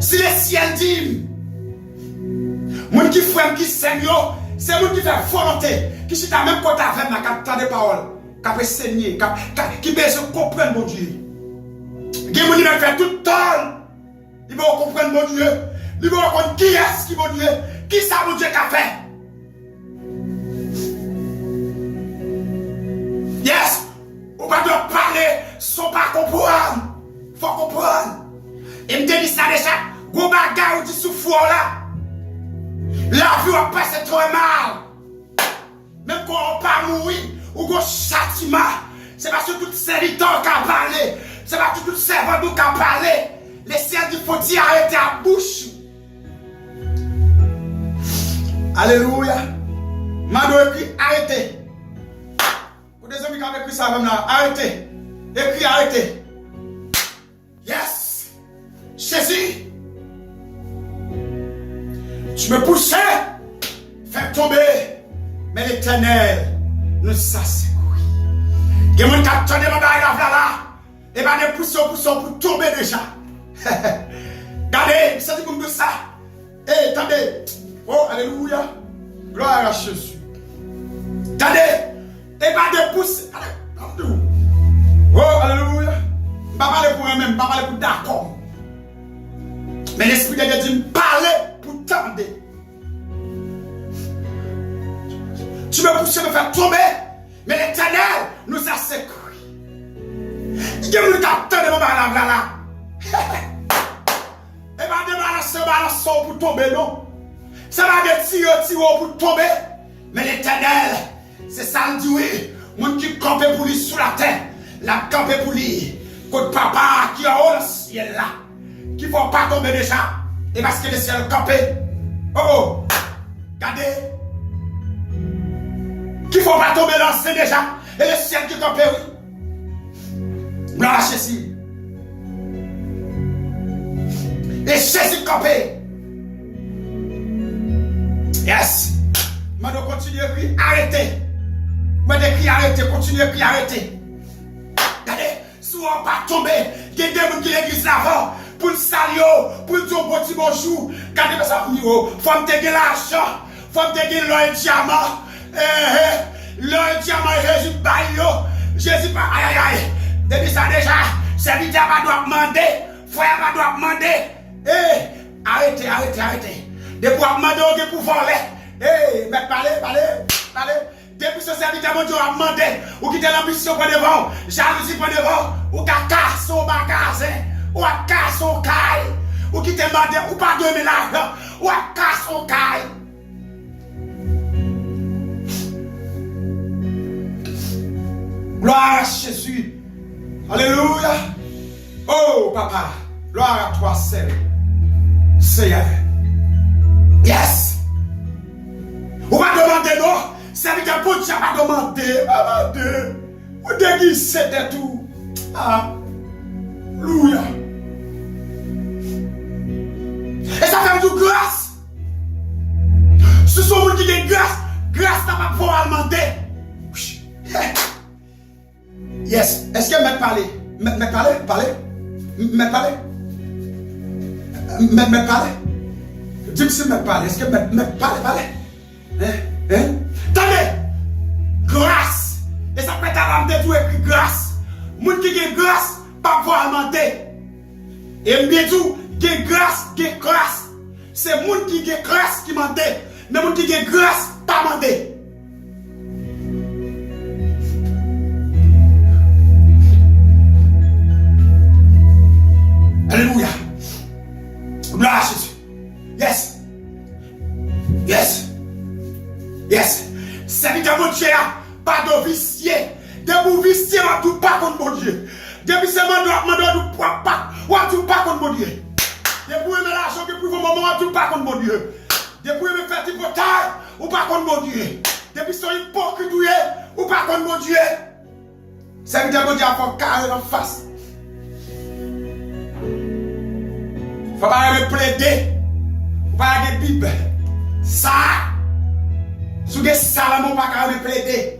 Si le ciel dit, mon qui frère qui saigne, c'est mon qui fait volonté, qui est à même côté avec ma capteur de parole, qui peut saigner, qui peut comprendre mon Dieu. Qui mon Dieu fait tout le temps. Il va comprendre mon Dieu. Il va comprendre qui est-ce qui mon Dieu. Qui ça mon Dieu qu'a fait. Yes, on va devoir parler sans pas comprendre. Faut comprendre. Et me dit ça déjà, gros bagarre ou du souffle là. La vie va passer trop mal. Même quand on pas mourir, ou gros châtiment, c'est parce que tout serviteur qui a parlé, c'est parce que tout servant qui a parlé. Les ciels du faut dire arrêter à bouche. Alléluia. Mado écrit arrêtez. Pour des amis qui ont écrit ça même là, arrêtez. Écrit arrêtez. Yes. Jésus. Tu me poussais, fais tomber. Mais l'Éternel nous s'assécuit. Il y a mon capteur de ma baille là. Et bien, les poussons pour tomber déjà. Regardez, ça dit comme ça. Eh, attendez. Oh, alléluia. Gloire à Jésus. Attendez. Et bien, des pouces. Oh, alléluia. Je ne vais pas parler pour moi-même, je ne vais pas parler pour d'accord. Mais l'Esprit de Dieu dit, parler pour tendre. Tu me pousses me faire tomber, mais l'Éternel nous a sécuit. Il y a un capteur de mon balade là. Et bien, de balancer pour tomber, non? Ça va de tirer pour tomber. Mais l'Éternel, c'est ça le Dieu. Mon qui campe pour lui sous la terre. La campe pour lui. Côté papa qui est haut le ciel là. Qui ne faut pas tomber déjà. Et parce que le ciel campe. Oh, regardez. Qui ne faut pas tomber dans le ciel déjà. Et le ciel qui campe, oui. Gloire à Jésus. Et Jésus campé. Yes. Maintenant, continuez à crier, arrêtez. Maintenant, crier, arrêtez, continuez à crier, arrêtez. Regardez, si on ne va pas tomber, il y a des gens qui l'église là-bas, pour le saluer, pour le dire bon petit bonjour. Quand il faut me te l'argent, faut me te le diamant. Le diamant Jésus baille. Jésus pas aïe aïe. Depuis ça déjà, serviteur va doit demander, frère va doit demander. Arrêtez. Depuis qu'on demander pour voler. Mais parlez. Depuis ce serviteur mon Dieu a demandé, ou quitter l'ambition pour devant, jalousie pour devant, ou qu'à casser son magasin, ou à casser son caille, ou quitter demander, ou pas dormir là, ou à casser son caille. Gloire à Jésus. Alléluia. Oh papa, gloire à toi seul. Seigneur. Yes. Ou va demander non. Serviteur pour Dieu va demander. Ou déguiser de tout. Alléluia. Et ça fait du grâce. Ce sont gens qui ont grâce n'a pas pouvoir demander. Yes. Est-ce que me parler? Me parler? Dis-moi si me parler. Est-ce que me parler? Attendez! Grâce! Et ça peut être à l'âme de tout écrit grâce. Moun qui a grâce, pas pouvoir demander. Et bien tout, qui a grâce. C'est moun qui a grâce qui demande. Mais moun qui a grâce, pas demander. Alléluia. Gloire à Jésus. Yes. Serviteur mon Dieu, pas de vicier. De vous vicier, on ne tout pas contre mon Dieu. Depuis ce moment, on ne tout pas contre mon Dieu. Depuis vous aimer l'argent, depuis vos moments, on ne tout pas contre mon Dieu. Depuis vous me faire du portail, ou pas contre mon Dieu. Depuis ce hypocrite, ou pas contre mon Dieu. Serviteur mon Dieu, il faut carré en face. Il ne faut pas me plaider. Il ne faut pas de Bible. Ça. Si vous avez Salomon, pas qu'à me plaider.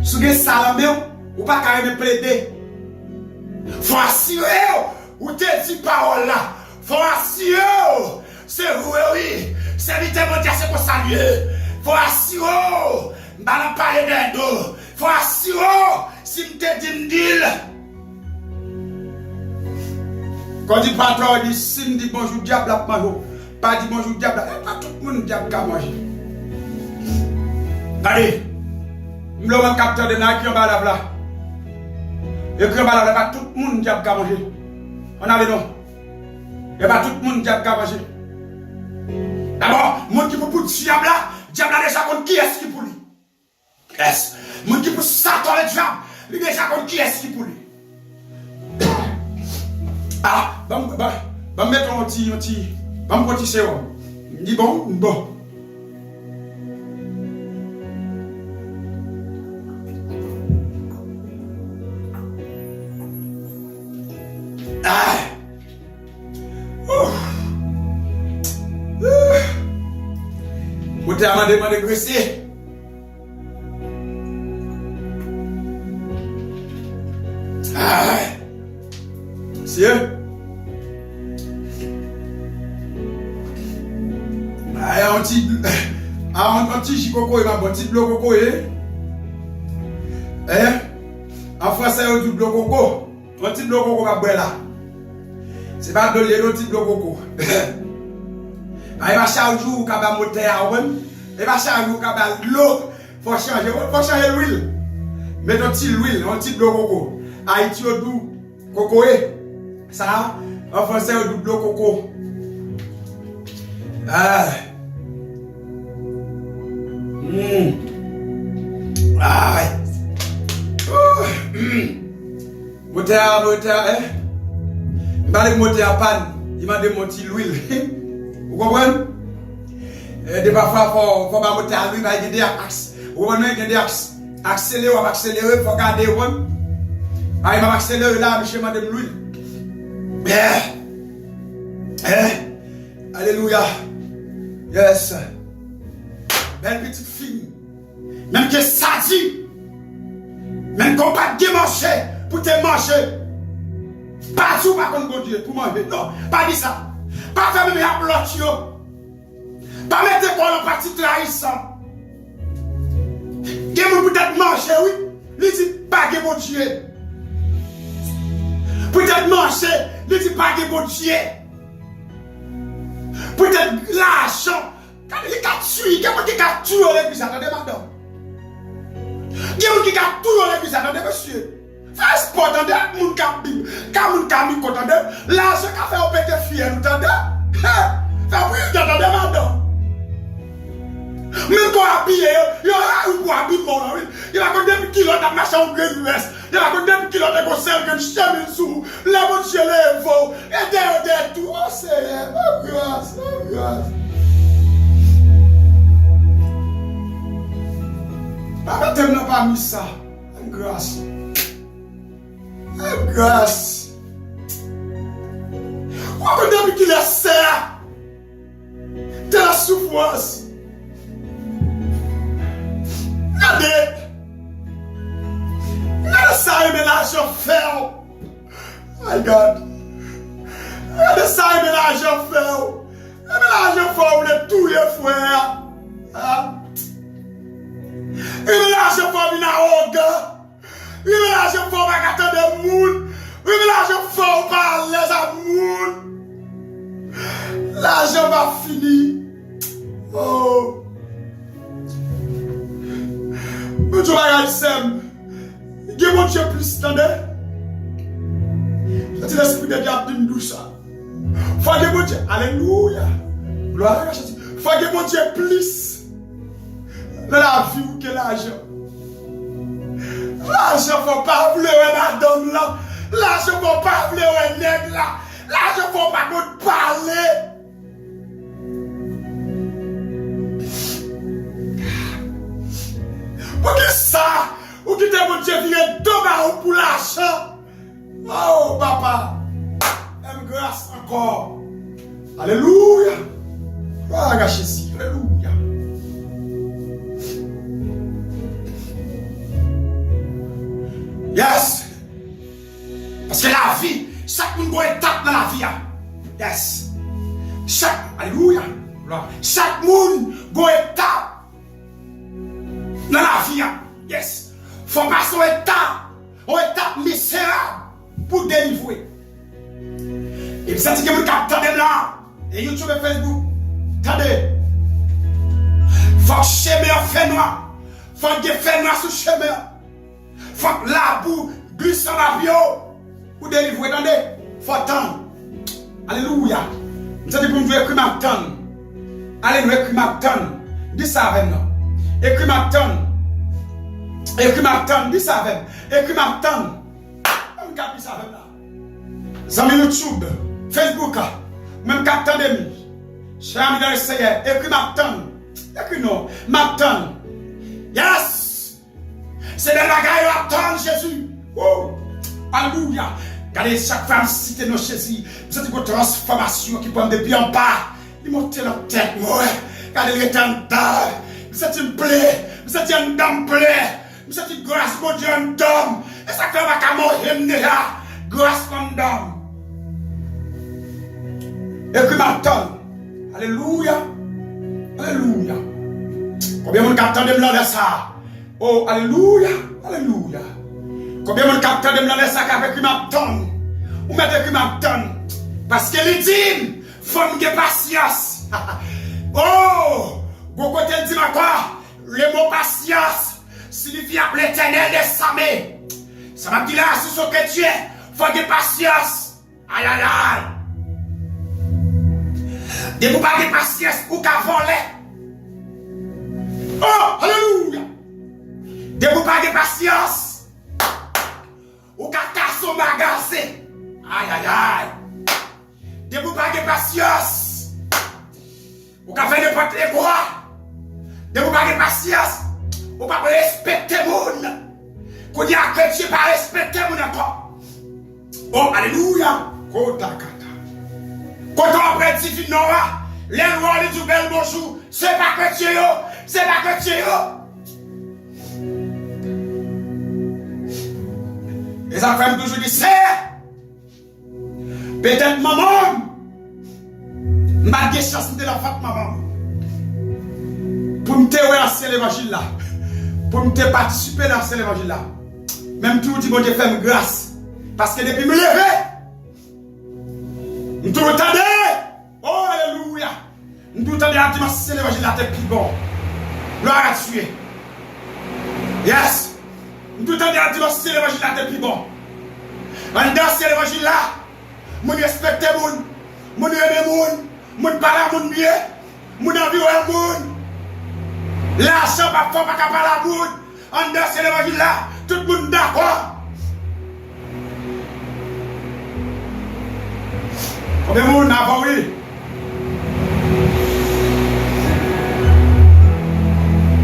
Si vous avez Salomon, ou pas qu'à me plaider. Faut assurer, ou te dit parole là. Faut assurer, c'est oui. C'est vite mon Dieu, c'est pour saluer. Faut assurer, m'en parler d'un dos. Faut assurer, si m'te dit m'dil. Quand dit patron, dit si m'dit bonjour, diable à manger. Pas dit bonjour diable, pas tout le monde diable qui a mangé. Allez, je suis un capteur de naïf qui est là. Et qui est là, pas tout le monde diable qui a mangé. On a les noms. Et pas tout le monde diable qui a mangé. D'abord, le monde qui peut pour diable a déjà compte qui est-ce qui pour lui. Yes. Le monde qui peut Satan le diable, il a déjà compte qui est-ce qui pour lui. Mettre un petit. Je vais me dire, je dis bon. Vous t'avez demandé de graisser. C'est eux. Un petit chicoco, un petit bloc coco, en français, on dit bloc coco. Un petit bloc coco va boire là. C'est pas de l'eau, un petit bloc coco. Il va chaque jour, il va monter à l'eau. Il va chaque jour, il va l'eau. Il faut changer l'huile. Mettre un petit huile, un petit bloc coco. Haïti, on dit coco. Ça, en français, on dit bloc coco. Moteur, il à panne, il m'a démonté l'huile. Vous comprenez? De parfois, il faut pas monter à l'huile, il y a des axes. Vous comprenez? Il y a des axes. Accélérer, il faut garder. Il m'a accéléré là, monsieur m'a donné l'huile. Alléluia. Yes. Belle petite fille. Même que ça dit. Même qu'on pas de manger pour te manger. Pas tout par contre, bon Dieu, pour manger. Non, pas dit ça. Pas faire même à bloc. Pas mettre l'école en partie trahissant. Quelqu'un peut-être manger, oui. Il dit pas que bon Dieu. Peut-être manger, il dit pas que bon Dieu. Peut-être l'argent. Quand il a tué, quelqu'un qui a tué l'église, attendez madame. Quelqu'un qui a tué l'église, attendez monsieur. Fais sport, attendez, moun ka bim. Quand moun ka mi attendez, l'argent qu'a fait au pété fier, attendez. Fais bruit, attendez madame. Même quand on habille, il y a un peu d'habillement. Il y a un kilos de machin au gré l'ouest. Il y a un kilos de gossel que je t'aime sous. La bonne chez les veaux. Et derrière tout. Oh, c'est ma grâce, ma grâce. Papa, tu n'as pas mis ça. Ma grâce. Ma grâce. Pourquoi depuis qu'il est serre de la souffrance? Regardez ça, il mélange au fer. My God. Regardez ça, il mélange au fer. Il mélange au fer, il est tous les frères. Il mélange au fer, il est arrogant. Il mélange au fer, il attend des moules. Il mélange au fer, il parle les amours. L'argent va finir. Oh. Je vais regarder ça. Il y a mon Dieu plus, attendez. C'est l'esprit de Dieu qui me dit ça. Faut que mon Dieu, alléluia. Gloire à Jésus. Faut que mon Dieu plus dans la vie que l'argent. L'argent ne faut pas pleurer la donne là. L'argent ne faut pas pleurer nègre là. L'argent ne faut pas nous parler. Pour que ça, ou qui te mon Dieu vient de pour l'argent. Oh papa, aime grâce encore. Alléluia. Gloire à Jésus. Alléluia. Yes. Parce que la vie, chaque monde doit étape dans la vie. Yes. Alléluia. Chaque monde doit étape dans la vie. Yes. Faut passer au étape misérable pour délivrer. Et puis ça dit que vous captez là. Et YouTube et Facebook. Attendez. Faut que chemin fait noir. Faut que fait noir sur chemin. Faut que la boue glisse en avion pour délivrer. Attendez. Faut attendre. Alléluia. Vous avez dit pour nous écrire ma tonne. Allez nous écrire ma tonne. Dis ça avec nous. Écris ma tonne. Écris ma tonne. Dis ça avec nous. Écris ma tonne. Même cap dis ça avec nous. Zami YouTube, Facebook, même cap tonne de mi. Cher ami dans le Seigneur, écris ma tonne. Écris non. Ma tonne. Yes. C'est le bagaille à tonne Jésus. Oh. Alléluia. Regardez chaque femme citer nos Jésus. Vous êtes une transformation qui prend depuis en bas. Il monte leur tête. Regardez les tendeurs. Vous êtes une plaie. Vous êtes une dame plaie. Vous êtes une grâce mon Dieu, une dame. Et ça fait ma camogne là. Grâce mon dame. Écris ma tonne. Alléluia. Alléluia. Combien de monde capte de me lancer ça? Oh, alléluia. Alléluia. Combien de monde capte de me lancer ça avec ma tonne? Ou mettez écrit ma tonne. Parce que les dîmes font de patience. Oh, vous côté dit ma quoi? Le mot patience signifie appeler l'éternel des samés. Ça m'a dit là, sur ce que tu es, faut de patience. Aïe aïe aïe. De vous pas de patience ou qu'à voler. Oh, alléluia. De vous pas de patience ou qu'à casser au magasin. Aïe aïe aïe. De vous pas de patience ou qu'à faire n'importe quoi. De vous pas de patience ou pas respecter le monde. Qu'on dit à que tu pas respecter le monde encore. Oh, alléluia. Kota kata. Quand on après dit non, les rois les du bel bonjour, c'est pas que tu es, c'est pas que tu es. Les enfants toujours disent c'est. Peut-être maman, m'a de chance de la fête maman. Pour me faire l'évangile là. Pour me participer dans cet évangile là. Même tout dit bon Dieu fait grâce. Parce que depuis me lever, nous tout retardé. Oh alléluia. Nous tout retardé à dire c'est l'évangile là t'es plus bon. Gloire à Dieu. Yes. Nous tout retardé à dire c'est l'évangile là t'es plus bon. En dans cet évangile là, mon respecte moun, mon aime moun, mon parle moun bien, mon environnement moun. L'argent pas fort pas parler à moun. En dans cet évangile là, tout le monde d'accord. Combien de monde n'a pas oui?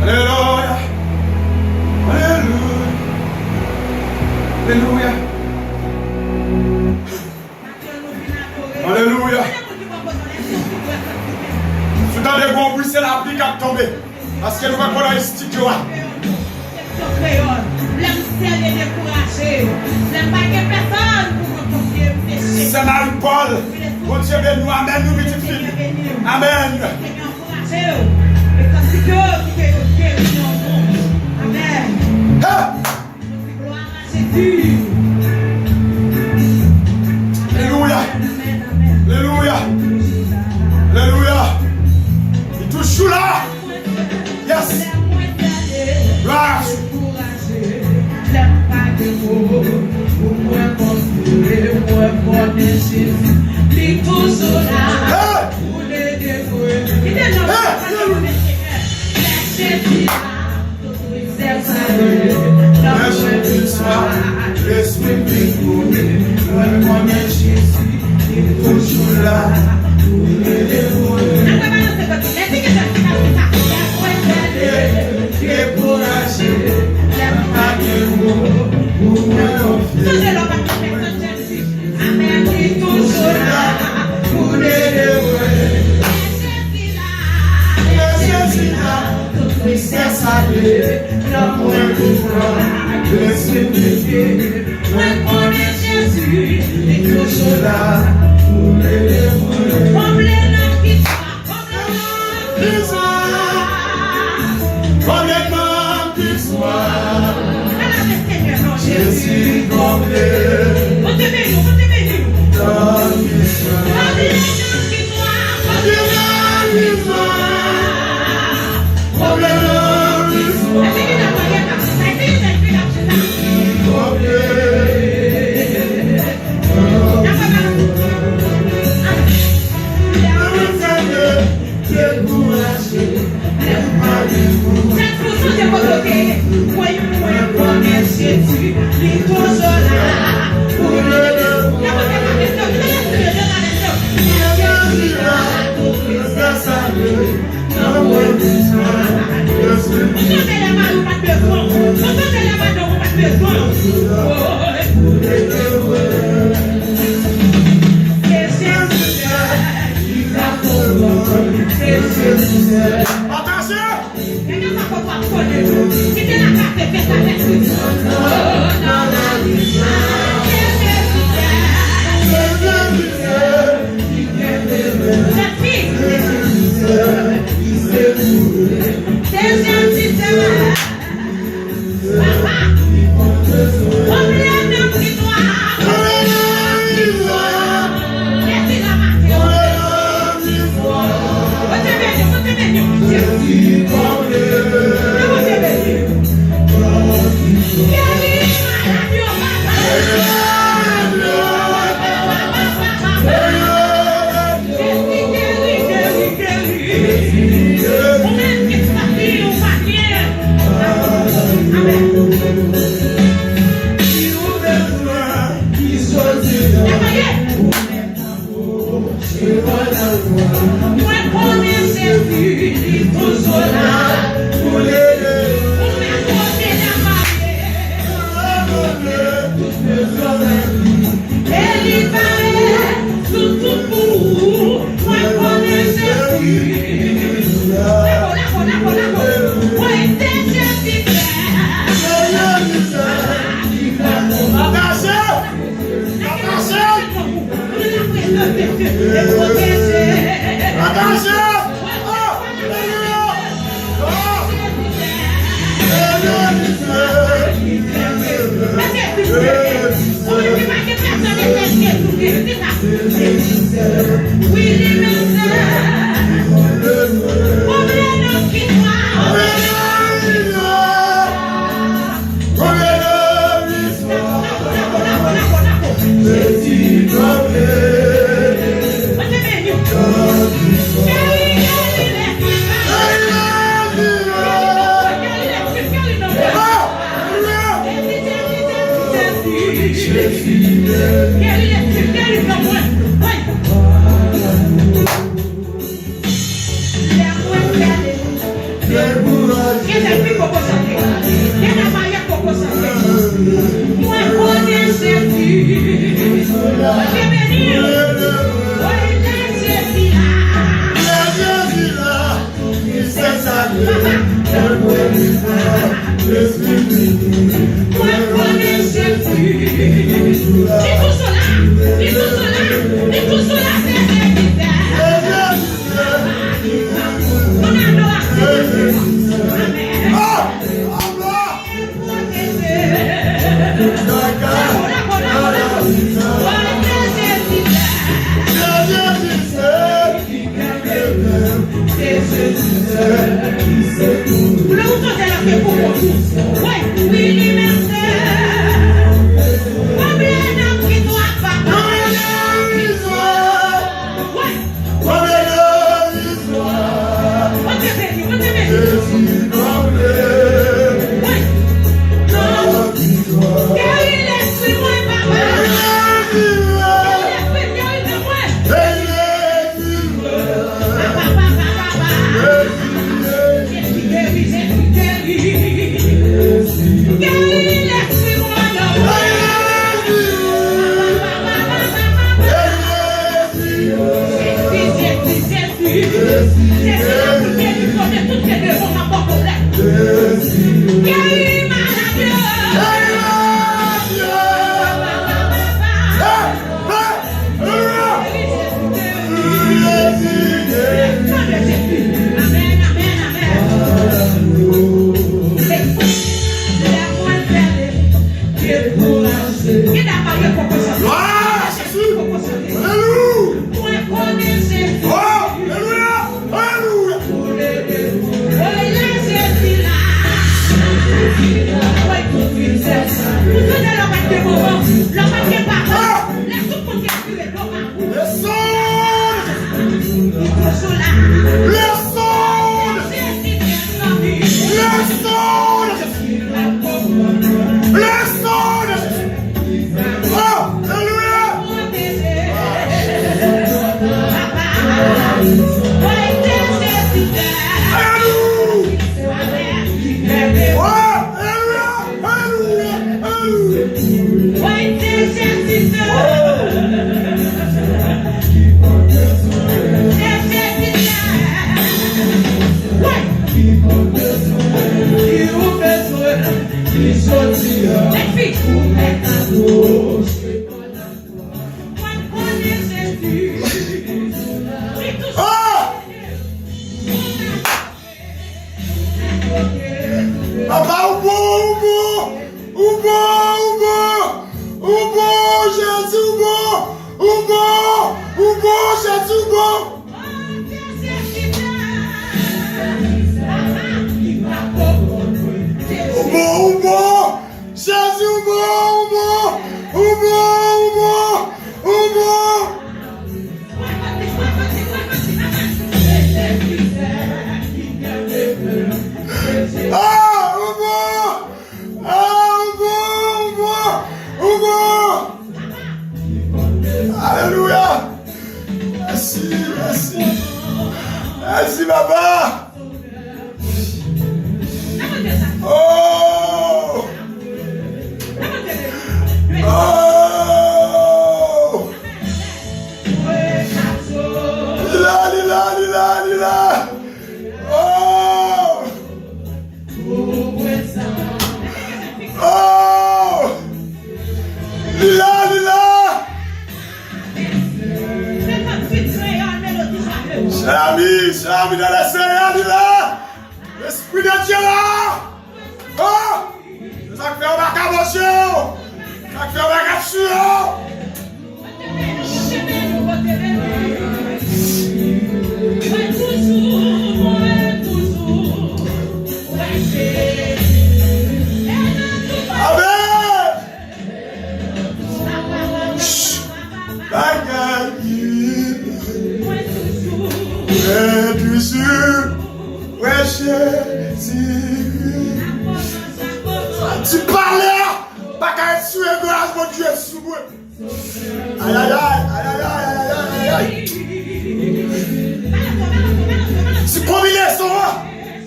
Alléluia. Alléluia. Alléluia. Alléluia. Si tu as des bons bruits, c'est la pluie qui a tombé. Parce que nous avons dans le studio. C'est Marie-Paul. Bon Dieu, nous amen, nous vitifie. Amen. Alléluia. Alléluia. Alléluia. Il est toujours là. Yes. Gloire. Yeah. Tu parlais, pas qu'à être sur le grâce, mon Dieu, sous moi. Aïe, aïe, aïe, aïe, aïe, aïe, aïe. C'est combinaison, hein?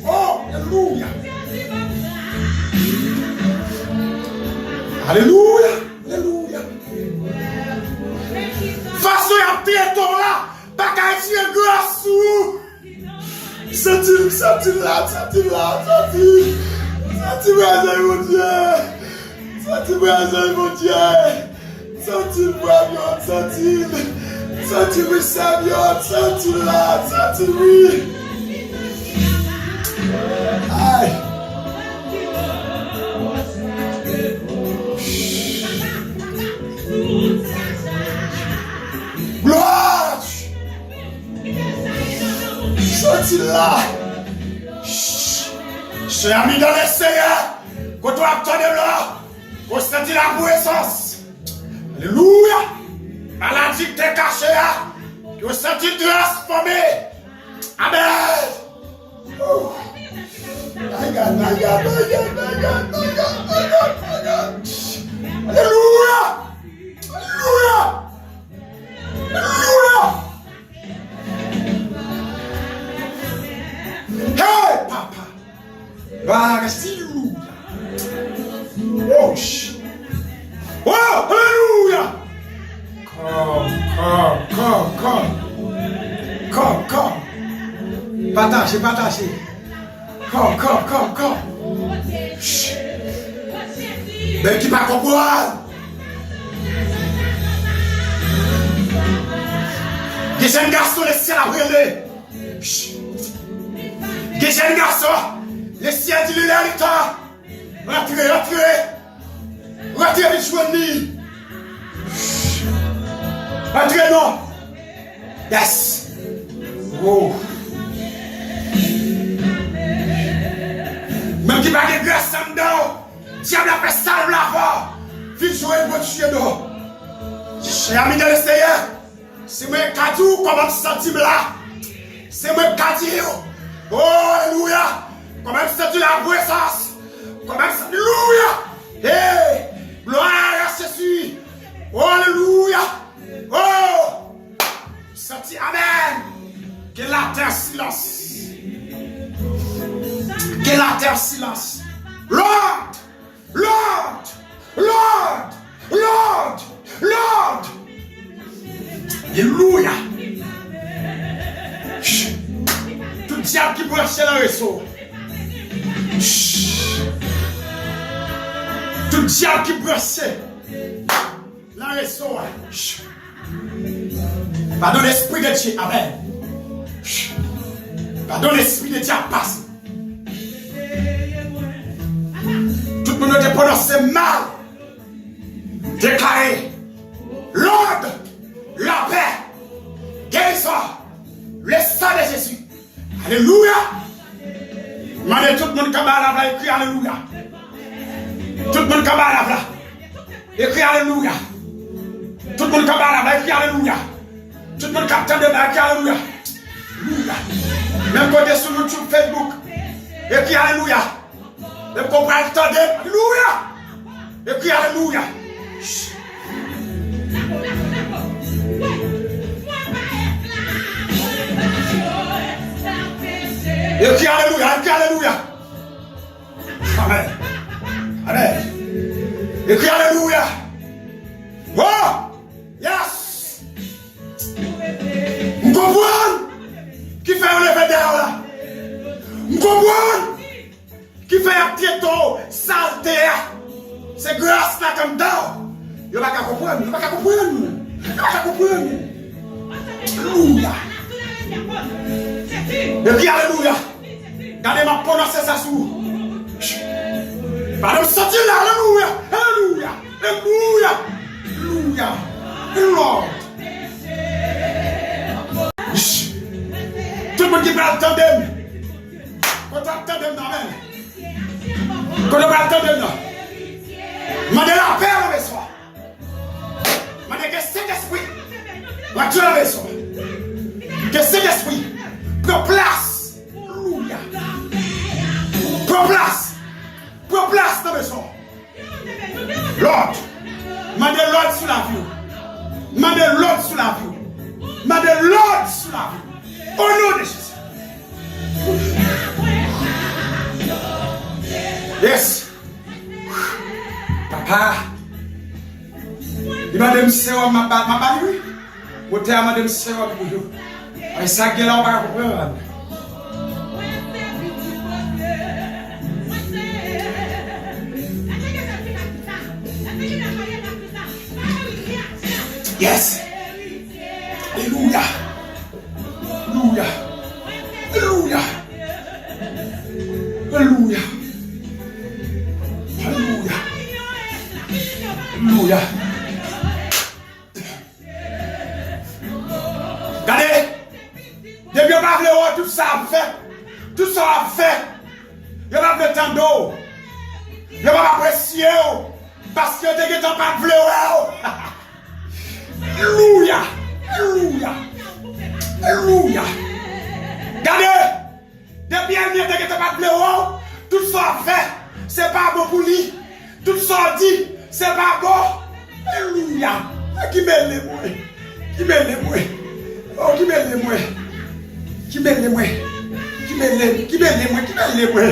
Oh, alléluia. Alléluia. Alléluia. Façon à téton là, pas qu'à tirer grâce ou. Senti là, mon Dieu. Senti mon Dieu. Senti oui, Samuel, senti là, senti oui. Aïe. Gloire. Senti là. J'ai ami dans les Seigneur. Quand tu as de là, qu'on senti la puissance. Alléluia. Maladie qui t'est cachée, qu'on senti transformé. Amen. My God. Alléluia. Hey, Papa. Alléluia. Oh, alléluia. Come. Partagez. Come. Mais qui va comprendre? Des jeunes garçons, les ciels à brûler. Des jeunes garçons, les ciels du l'état. Retirez les chouenis. Retirez non. Yes. Oh. Même qui va de grâce en dedans, diable a fait salve la voix. Vite jouer le bon chien d'eau. J'ai ami de l'essayer. C'est moi qui a dit comment me sentir là. C'est moi qui a dit. Oh, alléluia. Comment me sentir la puissance. Comment me sentir. Alléluia. Hey, gloire à Jésus. Oh, alléluia. Oh, sentir amen. Que la terre silence. Que la terre silence. Lord. Alléluia. Tout diable qui branche dans le réseau. Tout diable qui branche dans le réseau. Pardon l'esprit de Dieu. Amen. Pardon l'esprit de Dieu passe. Tout le monde te prononce mal. Déclaré. L'ordre, la paix, guérison, le sang de Jésus. Alléluia. Mandez tout le monde qui va écrit Alléluia. Tout le monde qui va écrit Alléluia. Tout le monde qui va écrit Alléluia. Tout le monde qui a écrit Alléluia. Même côté sur YouTube, Facebook, écrit Alléluia. Même compagnie Alléluia. Écrit Alléluia. Écris alléluia. Amen. Écris alléluia. Oh, yes. Vous comprenez qui fait un lever d'air là? Vous comprenez qui fait un piéton saleté? C'est grâce là comme ça. Vous ne pouvez pas comprendre. Alléluia. Et puis alléluia. Gardez ma prononcer ça sous. Pardon, sortir là, alléluia. Lord. Tout le monde qui va attendre. Quand tu attends, amen. Quand tu vas attendre, mandez la paix à la maison. Mandez que cet esprit va tuer la maison. Que cet esprit prend place. Alléluia. Prends place dans la maison. Lord, mandez l'ordre sur la vie. Mandez l'ordre sur la vie. Au nom de Jésus. Yes. Papa. Il m'a dit, c'est ma balle. Au terme, m'a dit, c'est ma balle. Et ça, il a pas comprendre. Yes. Alléluia. Alléluia. Alléluia. Alléluia. Alléluia. Alléluia. Regardez. Depuis qu'on a fait tout ça a fait. Tout ça a fait. Il n'y a pas de temps d'eau. Il n'y a pas apprécié. Parce que tu n'as pas de fleur. Alléluia. Alléluia. Alléluia. Regardez. Depuis qu'il n'y a pas de fleur. Tout ça a fait. C'est pas bon pour lui. Tout ça dit. C'est pas bon. Alléluia. Qui m'aime les moi. Qui m'aime les moi. Oh, qui m'aime les moi. Qui m'aime les moi. Qui m'aime les moi. Qui m'aime les moi.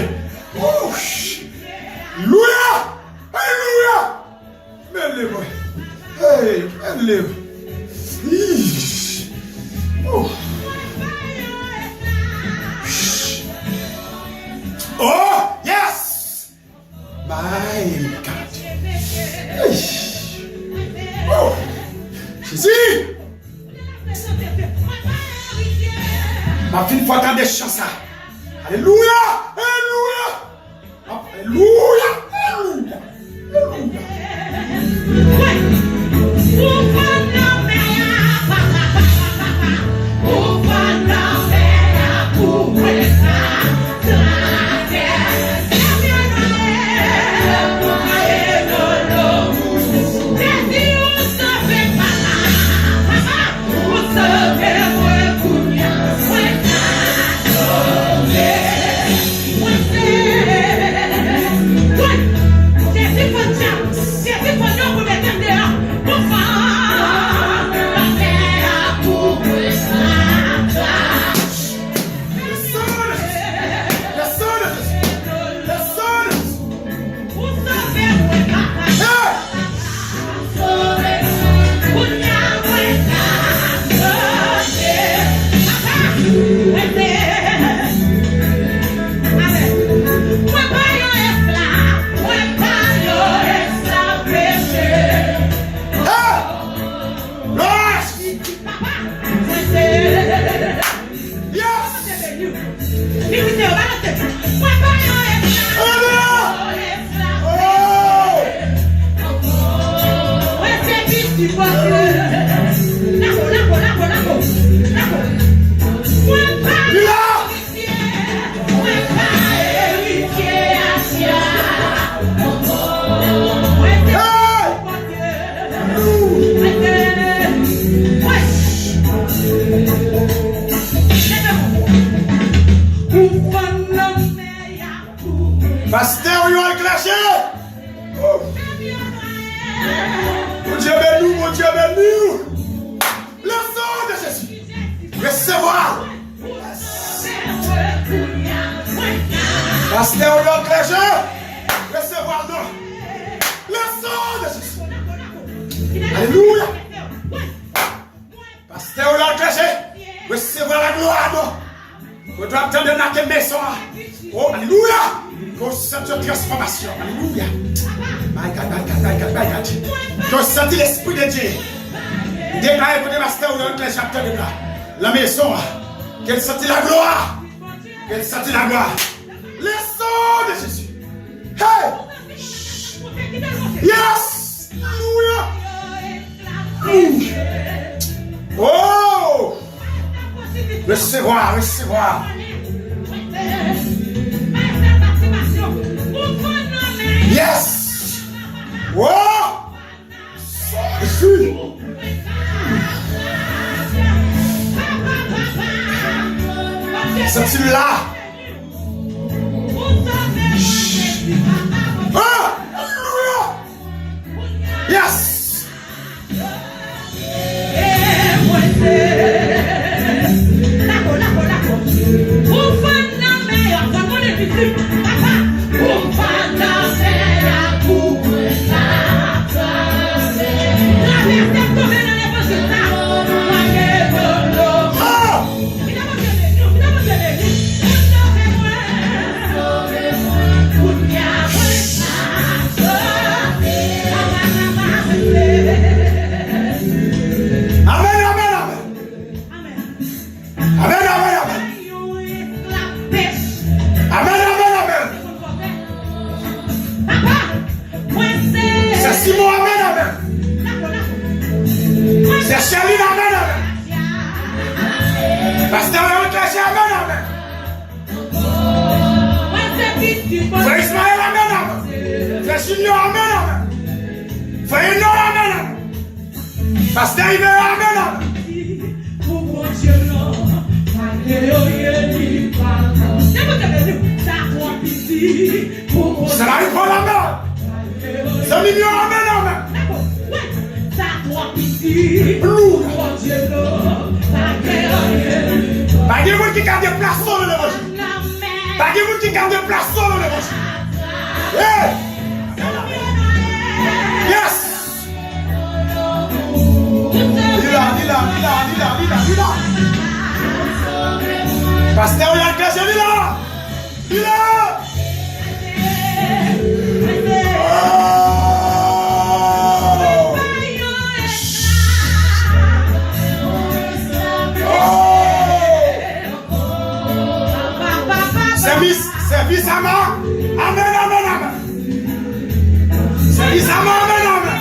Oh, Alléluia. Alléluia. Qui m'aime les moi. Hey, qui m'aime les moi. Oh. Oh, yes. My God. Hey. Oh. Jésus. Ma fille, faut attendre des chants ça. Alléluia. Alléluia. Alléluia. Alléluia. Pasteur, il va clasher. Mon Dieu béni, mon Dieu béni. Le sang de Jésus. Recevoir. Pasteur, il va clasher. Recevoir non. Le sang de Jésus. Alléluia. Pasteur, il va clasher. Recevoir la gloire non. Vous devez attendre dans quelle maison. Oh, alléluia. Que cette transformation. Alléluia. My God, my God, my God, my God. Que sentir l'esprit de Dieu. Déclarez pour les masters dans le chapitre de là. La maison. Qu'elle sentit la gloire. Qu'elle sentit la gloire. Le sang de Jésus. Hey. Yes. Alléluia. Oh. Recevoir, recevoir. Yes. Wow. Jésus. C'est là. Ah. Alléluia. Yes. Frère Ismaël, amen, amen. Frère Junior, amen, amen. Frère Eno, amen, amen. Pasteur Ibe, amen, amen. C'est la réponse, amen. C'est mignon, amen, amen. Lourd. Pas de monde qui garde place sur l'évangile. Pas de monde qui garde place sur l'évangile. Yes. Lila. Pasteur, il y a un cachet, Lila. Service à moi. Amen, amen, amen. Service à moi, amen, amen.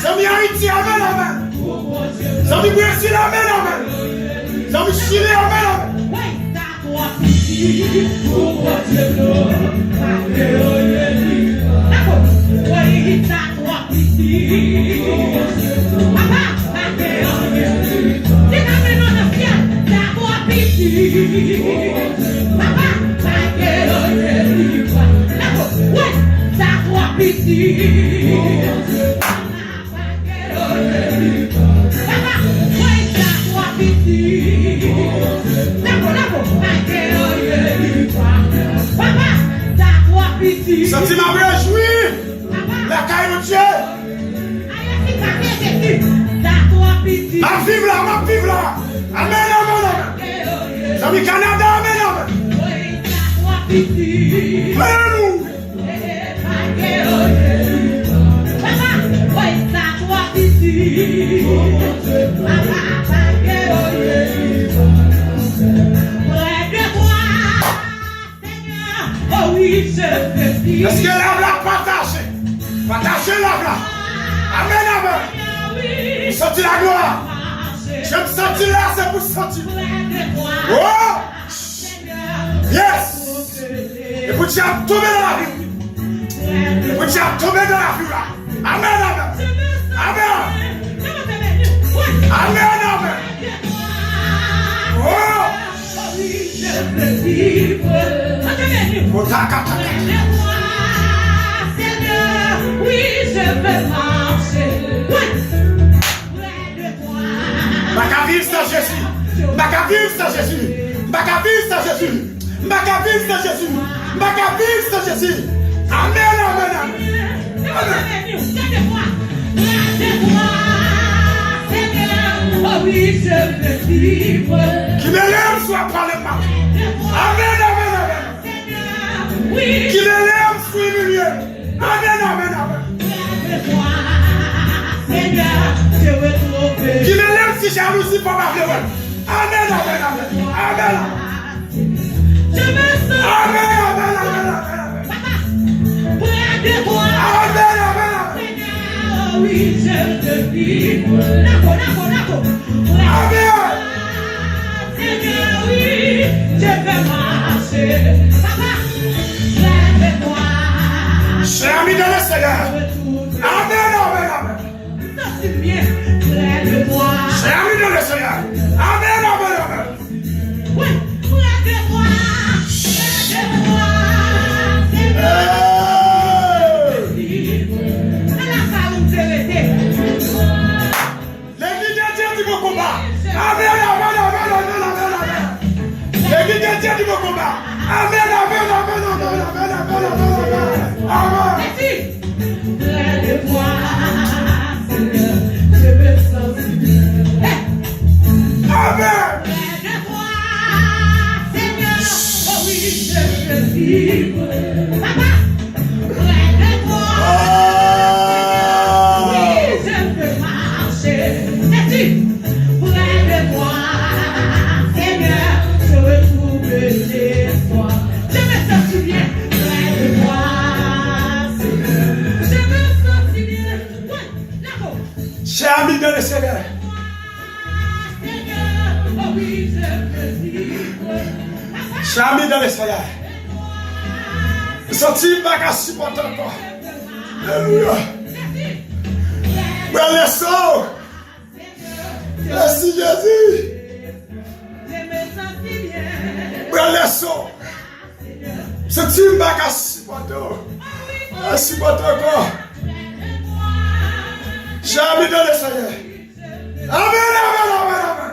Zami Haïti, amen, amen. Zami Brésil, amen, amen. Zami Chili, amen, amen. Senti ma réjouir, la caille de Dieu. Ma vive là. Amen, amen, amen. Sami Canada, amen, amen. Est-ce que la partagez? Partagez la. Amen, amen. Vous sentez la gloire? Je me sens là, c'est pour sentir. Oh! Yes! Et vous tu as tombé dans la vie. Vous tu as tombé dans la vie là. Amen, amen. Amen. Amen, amen. Oh! Oui, je veux marcher. Macaville, c'est Jésus. Macaville, c'est Jésus. Macaville, c'est Jésus. Macaville, c'est Jésus. Macaville, c'est Jésus. Amen, amen, amen. Qui m'élève soit par le mal. Amen, amen, amen. Qui m'élève soit humilié. Amen, amen, amen. Qui m'élève si jalousie pour ma vie. Amen, amen, amen. Amen. Amen, amen, amen, amen. Amen, amen. Oui, je te vis. Amen. Seigneur, oui, je veux marcher. Papa, lève-moi. Cher ami de le Seigneur. Amen, amen, amen. C'est bien, lève-moi. Cher ami de le Seigneur. Amen, amen, amen. Oui, lève-moi. Lève-moi. l'Esprit de Dieu qui me combat. Amen, amen, amen, amen, amen, amen, amen, amen. Merci. Près de moi, Seigneur, je me sens si bien. Amen. Près de moi, Seigneur, oh oui, je veux vivre. Papa, près de moi, oui, je veux marcher. Merci. Près de moi, Seigneur, je retrouve l'espoir. Je me sens si bien. Près de moi, Seigneur, je me sens si bien. Ouais, là-haut. Cher ami de le Seigneur. Seigneur, oh oui, je veux vivre. Cher ami de le Seigneur. Senti pas qu'à supporter encore. Alléluia. Frère les sœurs. Merci Jésus. Je me sens si bien. Frère les sœurs. Senti pas qu'à supporter. À supporter encore. Cher ami de le Seigneur. Amen, amen, amen, amen.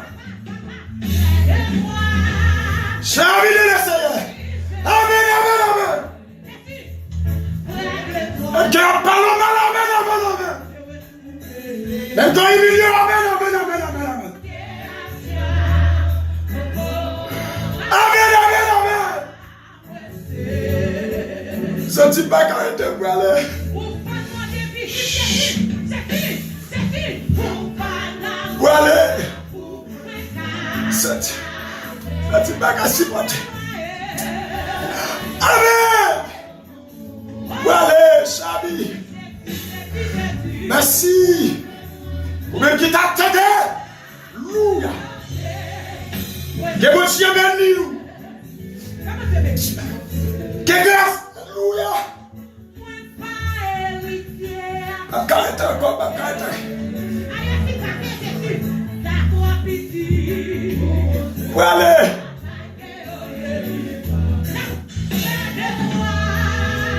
Cher ami de le Seigneur. Amen, amen, amen. Et qui a parlé mal, amen, amen, amen. Même dans les milieux, amen, amen, amen, amen, amen. Amen, amen, amen. Ce type pas quand il était pour aller. Pour aller. Ce type pas qu'à supporter. Amen. Pour aller, Chabi. Merci. Pour même qui t'attendait. Louia. Que mon chien béni nous. Que grâce. Louia. Bakayete encore, bakayete. Pour aller.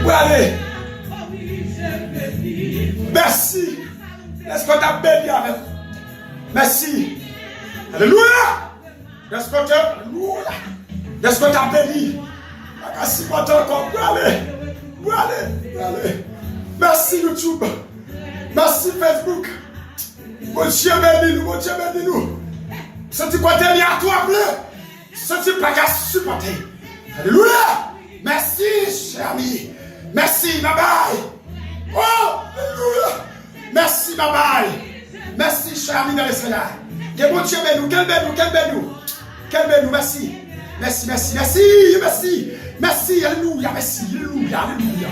Pour aller. Merci. Est-ce qu'on t'a béni avec? Merci. Alléluia. Est-ce qu'on t'a béni? Merci pour encore. Pour aller. Pour aller. Pour aller. Merci YouTube. Merci Facebook. Mon Dieu béni nous. Mon Dieu béni nous. Senti côté lié à toi bleu. Senti pas qu'à supporter. Alléluia. Merci, cher ami. Merci, bye bye. Oh, alléluia. Merci, bye bye. Merci, cher ami dans le Seigneur. Que bon Dieu béni nous. Quel béni nous. Quel béni nous. Merci. Merci, merci, merci, merci. Merci, alléluia. Merci, alléluia, alléluia.